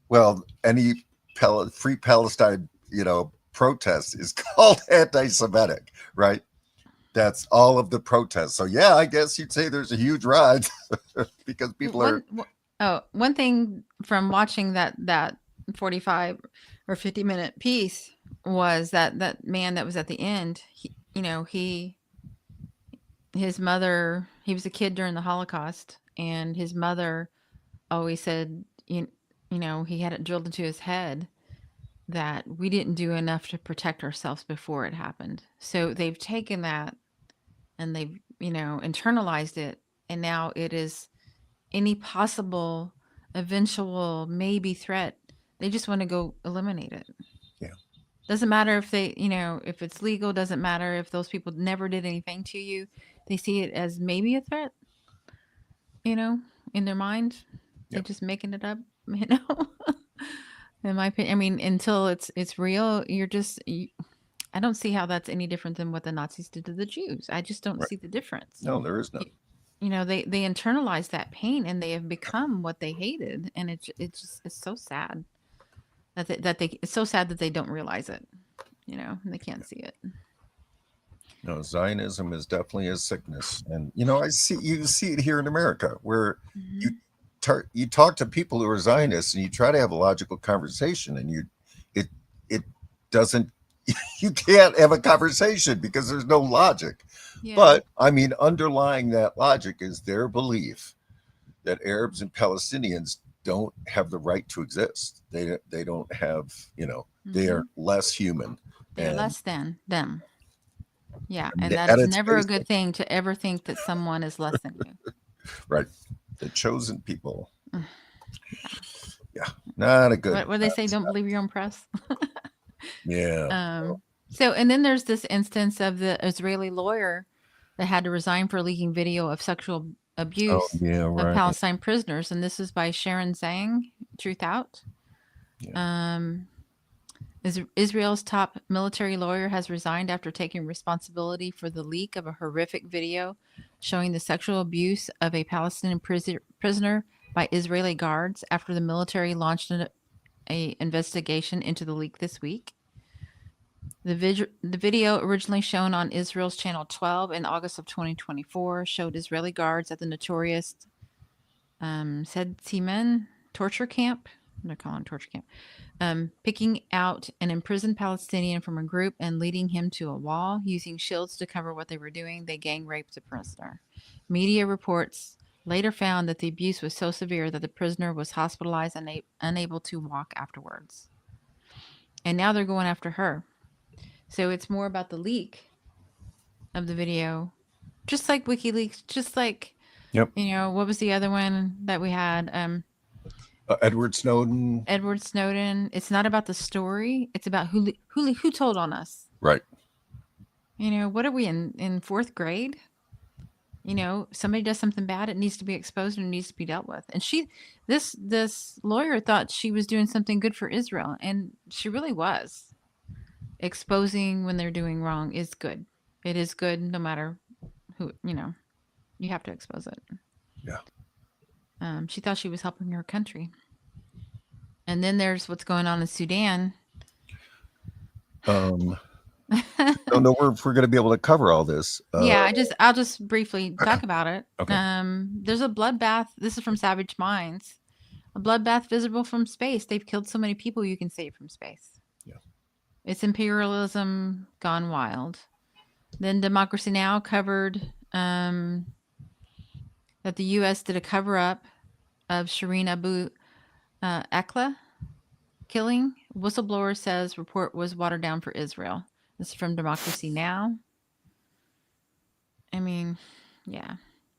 Well, any free Palestine, protest is called anti-Semitic, right? That's all of the protests. So yeah, I guess you'd say there's a huge rise because people are.
One thing from watching that 45 or 50-minute piece was that man that was at the end. His mother. He was a kid during the Holocaust, and his mother always said, he had it drilled into his head that we didn't do enough to protect ourselves before it happened. So they've taken that and they've, internalized it. And now it is any possible eventual maybe threat. They just want to go eliminate it.
Yeah.
Doesn't matter if they, if it's legal, doesn't matter if those people never did anything to you. They see it as maybe a threat, in their mind. They're just making it up, in my opinion. Until it's real, I don't see how that's any different than what the Nazis did to the Jews. I just don't see the difference.
No, there is none.
They internalize that pain and they have become what they hated, and it's so sad it's so sad that they don't realize it, and they can't see it.
No, Zionism is definitely a sickness, and you see it here in America, where you talk to people who are Zionists and you try to have a logical conversation, and it doesn't. You can't have a conversation because there's no logic. Yeah. But I mean, underlying that logic is their belief that Arabs and Palestinians don't have the right to exist. They don't have, they are less human.
They're
And
less than them. Yeah,
I mean,
and
at
that's
its
never a
basic.
good thing to ever think that someone is less than you.
Right. The chosen people. Yeah. Not a good.
What do they say? Don't believe your own press.
Yeah.
So, and then there's this instance of the Israeli lawyer that had to resign for leaking video of sexual abuse
yeah,
of
right.
Palestine prisoners, and this is by Sharon Zhang, Truth Out. Israel's top military lawyer has resigned after taking responsibility for the leak of a horrific video showing the sexual abuse of a Palestinian prisoner by Israeli guards after the military launched an investigation into the leak this week. The video, originally shown on Israel's Channel 12 in August of 2024, showed Israeli guards at the notorious Siman torture camp. They're calling it torture camp. Picking out an imprisoned Palestinian from a group and leading him to a wall, using shields to cover what they were doing. They gang raped the prisoner. Media reports later found that the abuse was so severe that the prisoner was hospitalized and unable to walk afterwards. And now they're going after her. So it's more about the leak of the video, just like WikiLeaks, just like,
Yep.
What was the other one that we had?
Edward Snowden.
Edward Snowden. It's not about the story. It's about who told on us.
Right.
What are we in fourth grade? Somebody does something bad, it needs to be exposed and it needs to be dealt with. And this lawyer thought she was doing something good for Israel, and she really was. Exposing when they're doing wrong is good. It is good no matter who, you have to expose it.
Yeah.
She thought she was helping her country. And then there's what's going on in Sudan.
Don't know if we're going to be able to cover all this.
Yeah, I'll just briefly talk about it.
Okay.
There's a bloodbath. This is from Savage Minds. A bloodbath visible from space. They've killed so many people you can see it from space.
Yeah.
It's imperialism gone wild. Then Democracy Now! Covered that the U.S. did a cover-up of Shireen Abu Akleh killing. Whistleblower says report was watered down for Israel. This is from Democracy Now! I mean, yeah.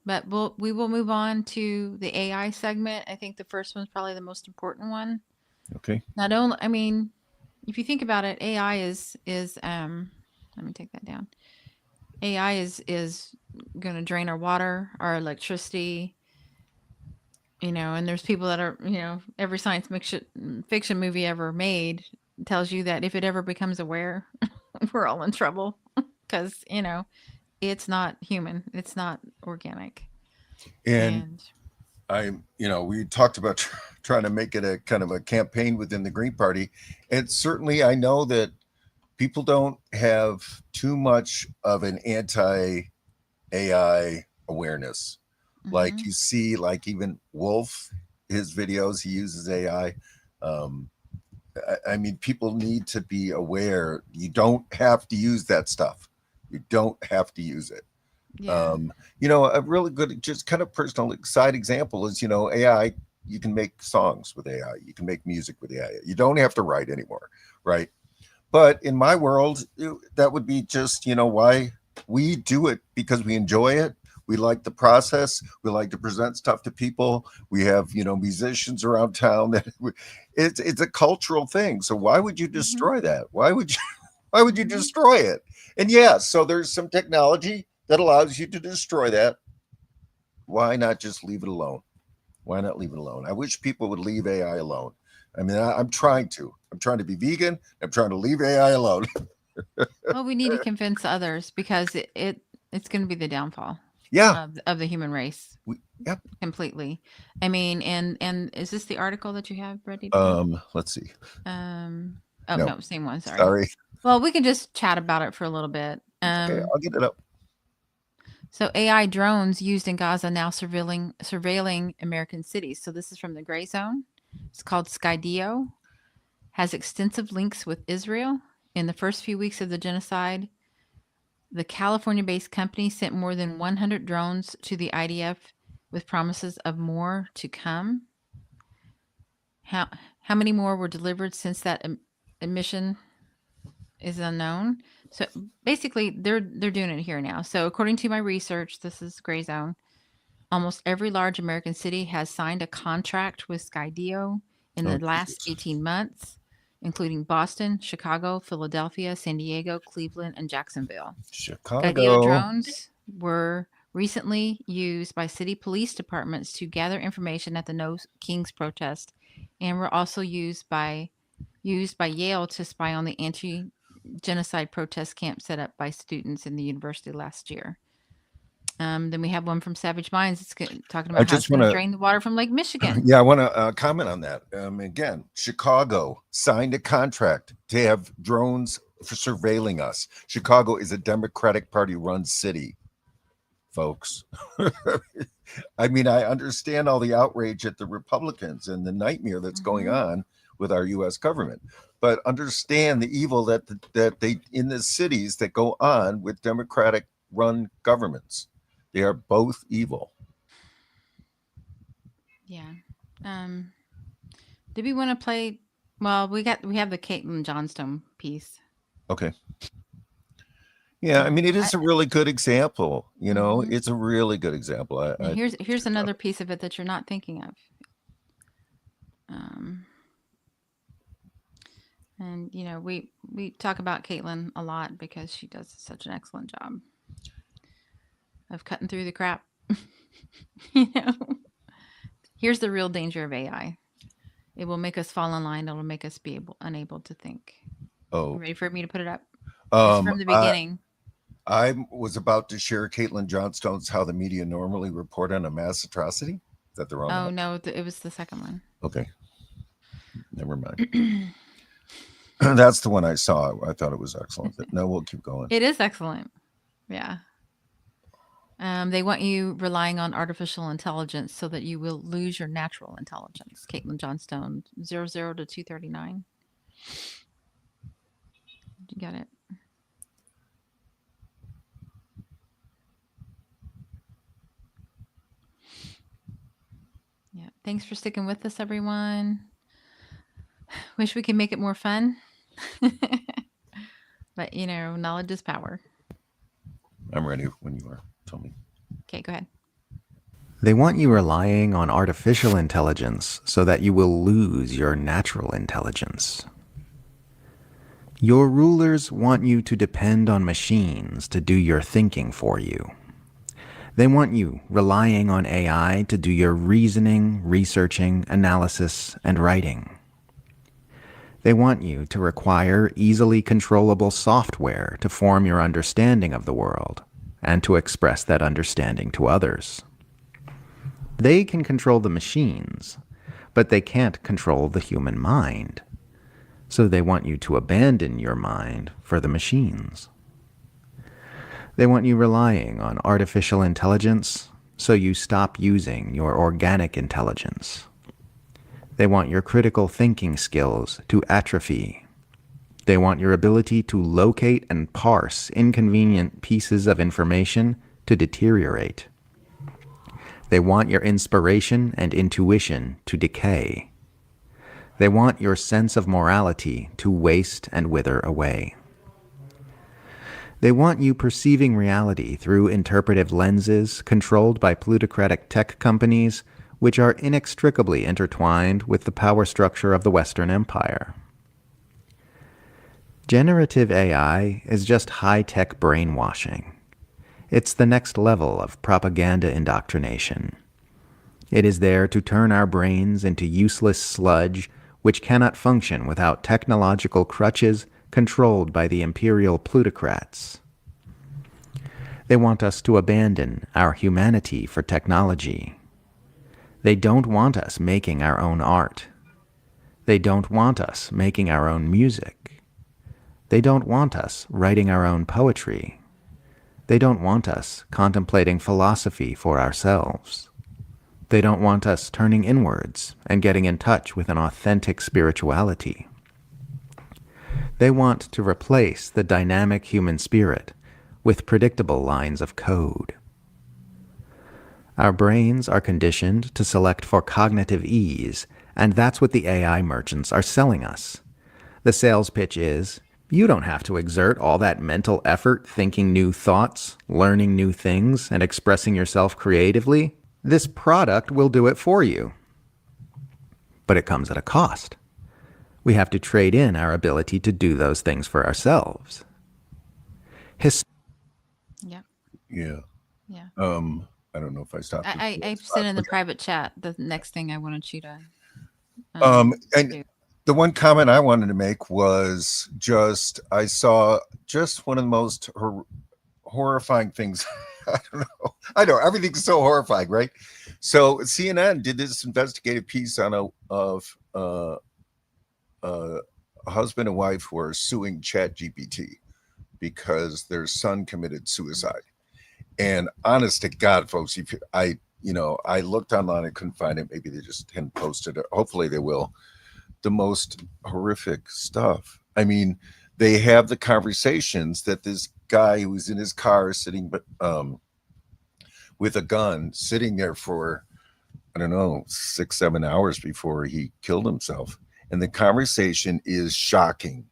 But we will move on to the AI segment. I think the first one's probably the most important one.
Okay.
Not only, I mean, if you think about it, AI is let me take that down. AI is going to drain our water, our electricity, and there's people that are, every science fiction movie ever made tells you that if it ever becomes aware, we're all in trouble because, it's not human. It's not organic.
And we talked about trying to make it a kind of a campaign within the Green Party. And certainly I know that people don't have too much of an anti-AI awareness.
Mm-hmm.
Like you see, like even Wolff, his videos, he uses AI. I mean, people need to be aware. You don't have to use that stuff. You don't have to use it.
Yeah.
A really good, just kind of personal side example is, AI, you can make songs with AI. You can make music with AI. You don't have to write anymore, right? But in my world, that would be just, why we do it, because we enjoy it. We like the process. We like to present stuff to people. We have, musicians around town that it's a cultural thing. So why would you destroy that? Why would you destroy it? And yeah, so there's some technology that allows you to destroy that. Why not just leave it alone? Why not leave it alone? I wish people would leave AI alone. I mean, I'm trying to be vegan. I'm trying to leave AI alone.
Well, we need to convince others because it's going to be the downfall.
Yeah.
Of the human race.
Yep.
Completely. I mean, and is this the article that you have ready?
Let's see.
No, same one.
Sorry.
Well, we can just chat about it for a little bit.
Okay, I'll get it up.
So AI drones used in Gaza now surveilling American cities. So this is from the Gray Zone. It's called Skydio. Has extensive links with Israel. In the first few weeks of the genocide, the California-based company sent more than 100 drones to the IDF with promises of more to come. How many more were delivered since that admission is unknown. So basically, they're doing it here now. So according to my research, this is gray zone. Almost every large American city has signed a contract with Skydio in the last 18 months, including Boston, Chicago, Philadelphia, San Diego, Cleveland, and Jacksonville. Skydio drones were recently used by city police departments to gather information at the No Kings protest, and were also used by Yale to spy on the anti-genocide protest camp set up by students in the university last year. Then we have one from Savage Minds. It's talking about how it's going to drain the water from Lake Michigan.
Yeah, I want to comment on that. Again, Chicago signed a contract to have drones for surveilling us. Chicago is a Democratic Party-run city, folks. I mean, I understand all the outrage at the Republicans and the nightmare that's going on with our U.S. government, but understand the evil that they in the cities that go on with Democratic-run governments. They are both evil.
Yeah. Did we want to play? Well, we have the Caitlin Johnstone piece.
Okay. Yeah, I mean, it is a really good example. You know, it's a really good example.
Here's another piece of it that you're not thinking of. And you know, we talk about Caitlin a lot because she does such an excellent job of cutting through the crap. You know, here's the real danger of AI. It will make us fall in line. It'll make us be unable to think.
Oh,
you ready for me to put it up? It's from the beginning.
I was about to share Caitlin Johnstone's "How the Media Normally Report on a Mass Atrocity." Is that the wrong one?
Oh no, it was the second one.
Okay, never mind. That's the one I saw. I thought it was excellent. But no, we'll keep going.
It is excellent. Yeah. They want you relying on artificial intelligence so that you will lose your natural intelligence. Caitlin Johnstone, 00 to 239. You got it. Yeah. Thanks for sticking with us, everyone. Wish we could make it more fun. But, you know, knowledge is power.
I'm ready when you are. Tell me.
Okay, go ahead.
They want you relying on artificial intelligence so that you will lose your natural intelligence. Your rulers want you to depend on machines to do your thinking for you. They want you relying on AI to do your reasoning, researching, analysis, and writing. They want you to require easily controllable software to form your understanding of the world and to express that understanding to others. They can control the machines, but they can't control the human mind. So they want you to abandon your mind for the machines. They want you relying on artificial intelligence, so you stop using your organic intelligence. They want your critical thinking skills to atrophy. They want your ability to locate and parse inconvenient pieces of information to deteriorate. They want your inspiration and intuition to decay. They want your sense of morality to waste and wither away. They want you perceiving reality through interpretive lenses controlled by plutocratic tech companies, which are inextricably intertwined with the power structure of the Western Empire. Generative AI is just high-tech brainwashing. It's the next level of propaganda indoctrination. It is there to turn our brains into useless sludge which cannot function without technological crutches controlled by the imperial plutocrats. They want us to abandon our humanity for technology. They don't want us making our own art. They don't want us making our own music. They don't want us writing our own poetry. They don't want us contemplating philosophy for ourselves. They don't want us turning inwards and getting in touch with an authentic spirituality. They want to replace the dynamic human spirit with predictable lines of code. Our brains are conditioned to select for cognitive ease, and that's what the AI merchants are selling us. The sales pitch is, you don't have to exert all that mental effort thinking new thoughts, learning new things, and expressing yourself creatively. This product will do it for you. But it comes at a cost. We have to trade in our ability to do those things for ourselves.
Yeah.
Yeah.
Yeah.
I don't know if I stopped.
I sent in the private chat the next thing I wanted you to.
And
do.
the one comment I wanted to make was just I saw just one of the most horrifying things. I don't know. I know everything's so horrifying, right? So CNN did this investigative piece on a husband and wife who are suing ChatGPT because their son committed suicide. And honest to God, folks, I looked online, I couldn't find it. Maybe they just hadn't posted it. Hopefully they will. The most horrific stuff. I mean, they have the conversations that this guy who was in his car sitting with a gun, sitting there for, I don't know, 6-7 hours before he killed himself. And the conversation is shocking.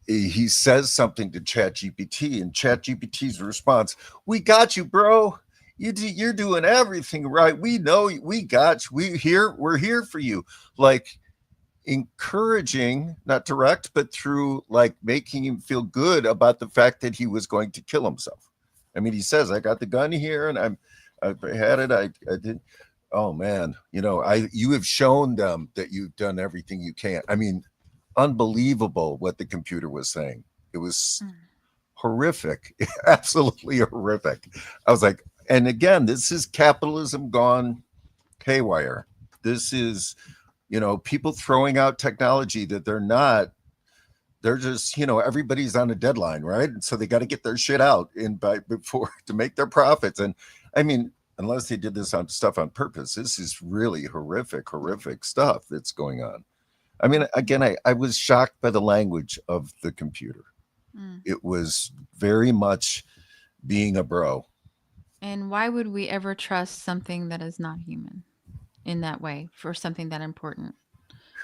He says something to ChatGPT, and ChatGPT's response, "We got you, bro. You're doing everything right. We know we got you. We're here for you." Like encouraging, not direct, but through like making him feel good about the fact that he was going to kill himself. I mean, he says, "I got the gun here, and I've had it. I did." Oh man, you have shown them that you've done everything you can. I mean, unbelievable what the computer was saying. It was horrific, absolutely horrific. I was like, and again, this is capitalism gone haywire. This is, people throwing out technology that they're just, everybody's on a deadline, right? And so they got to get their shit out before to make their profits. And I mean, unless they did this stuff on purpose, this is really horrific stuff that's going on. I mean, again, I was shocked by the language of the computer. It was very much being a bro.
And why would we ever trust something that is not human in that way for something that important?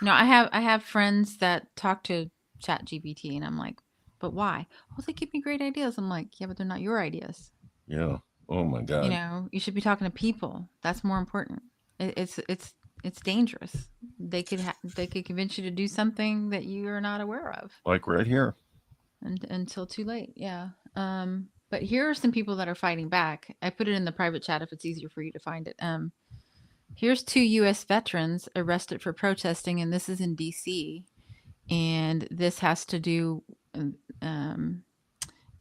I have friends that talk to ChatGPT, and I'm like, but why? Oh, they give me great ideas. I'm like, yeah, but they're not your ideas.
Yeah. Oh my God.
You should be talking to people. That's more important. It's dangerous. They could convince you to do something that you are not aware of.
Like right here.
Until too late. Yeah. But here are some people that are fighting back. I put it in the private chat if it's easier for you to find it. Here's 2 U.S. veterans arrested for protesting, and this is in D.C. And this has to do.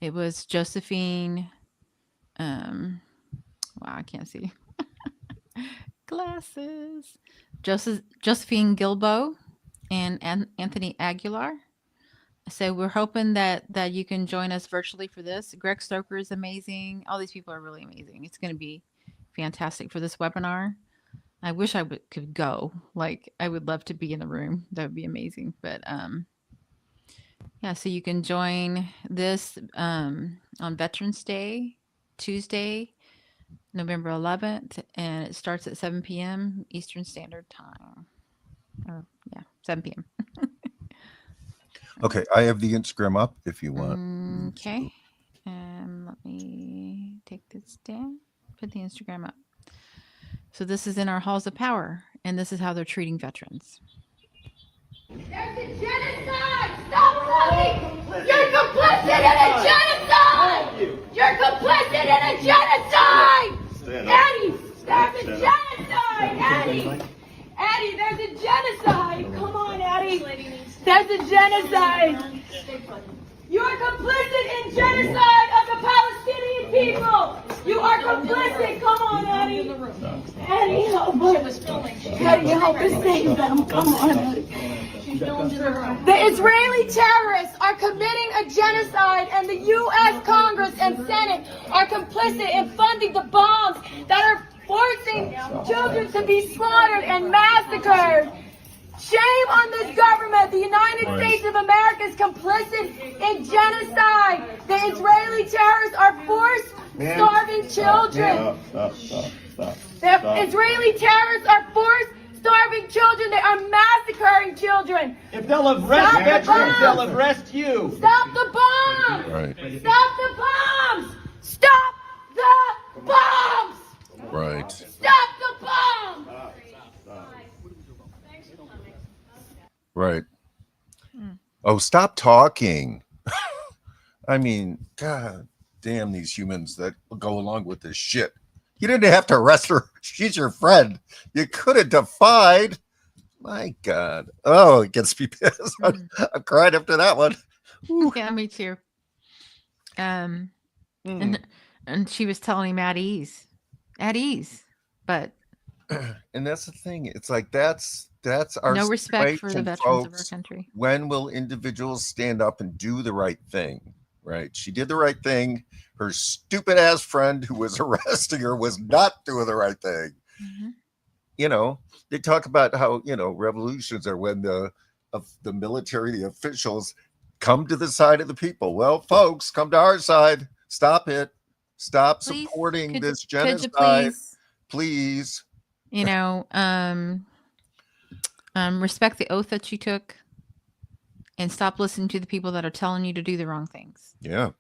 It was Josephine. Wow, I can't see. Glasses. Josephine Gilbo and Anthony Aguilar. So we're hoping that you can join us virtually for this. Greg Stoker is amazing. All these people are really amazing. It's going to be fantastic for this webinar. I wish I could go. Like, I would love to be in the room. That would be amazing. But yeah, so you can join this on Veterans Day, Tuesday, November 11th, and it starts at 7 p.m. Eastern Standard Time. 7 p.m.
Okay, I have the Instagram up if you want.
Okay, and let me take this down. Put the Instagram up. So this is in our halls of power, and this is how they're treating veterans.
There's a genocide! Stop talking! You're complicit in a genocide! You're complicit in a genocide! Eddie, there's a genocide! Eddie, there's a genocide! Come on, Eddie! There's a genocide! You are complicit in genocide of the Palestinian people! You are complicit! Come on, Eddie! Eddie, help us! Eddie, help us save them! Come on, Eddie! The Israeli terrorists are committing a genocide, and the U.S. Congress and Senate are complicit in funding the bombs that are forcing children to be slaughtered and massacred. Shame on this government. The United States of America is complicit in genocide. The Israeli terrorists are starving children. The Israeli terrorists are starving children. They are massacring children.
If they'll arrest veterans, they'll arrest you.
Stop the bombs!
Right.
Stop the bombs! Stop the bombs!
Right.
Stop the bombs!
Right. Oh, stop talking. I mean, God damn these humans that go along with this shit. You didn't have to arrest her. She's your friend. You could have defied. My God. Oh, it gets me pissed. I'm crying after that one.
Yeah, me too. And she was telling him at ease, but
and that's the thing. It's like that's our
no respect for the
situation,
veterans of our
folks.
country.
When will individuals stand up and do the right thing? Right? She did the right thing. Her stupid ass friend who was arresting her was not doing the right thing. You know, they talk about how, you know, revolutions are when the military, the officials come to the side of the people. Well, folks, come to our side. Stop it. Stop supporting this genocide. Please.
You know, respect the oath that you took and stop listening to the people that are telling you to do the wrong things.
Yeah.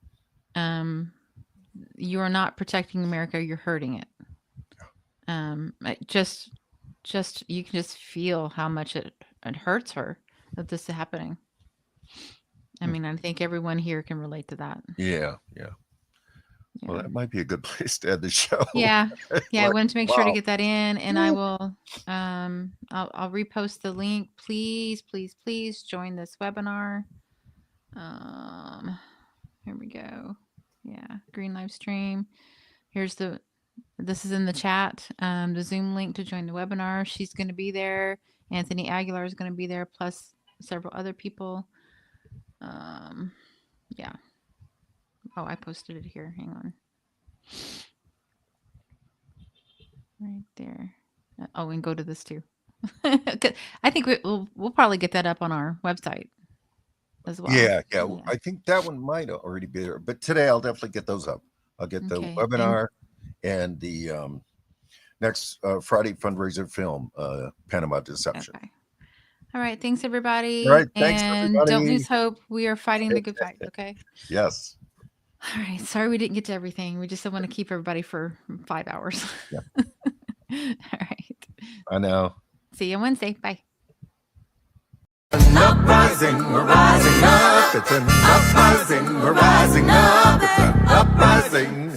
You are not protecting America. You're hurting it. Just you can just feel how much it hurts her that this is happening. I mean, I think everyone here can relate to that.
Yeah. Well, that might be a good place to end the show.
Yeah. I
Like,
wanted to make sure to
wow.
get that in, and I will. I'll repost the link. Please join this webinar. Here we go. Yeah, green live stream. This is in the chat. The Zoom link to join the webinar. She's going to be there. Anthony Aguilar is going to be there, plus several other people. Yeah. Oh, I posted it here. Hang on. Right there. Oh, and go to this too. I think we'll probably get that up on our website as well.
Yeah. I think that one might already be there, but today I'll definitely get those up. I'll get the webinar and the next Friday fundraiser film, Panama Deception.
Okay. All right. Thanks, everybody.
All right. Thanks,
and
everybody.
Don't lose hope. We are fighting the good fight. Okay.
Yes.
All right. Sorry we didn't get to everything. We just don't want to keep everybody for 5 hours.
Yeah.
All right.
I know.
See you on Wednesday. Bye.
An uprising, we're rising up. It's an uprising, we're rising up. It's an uprising.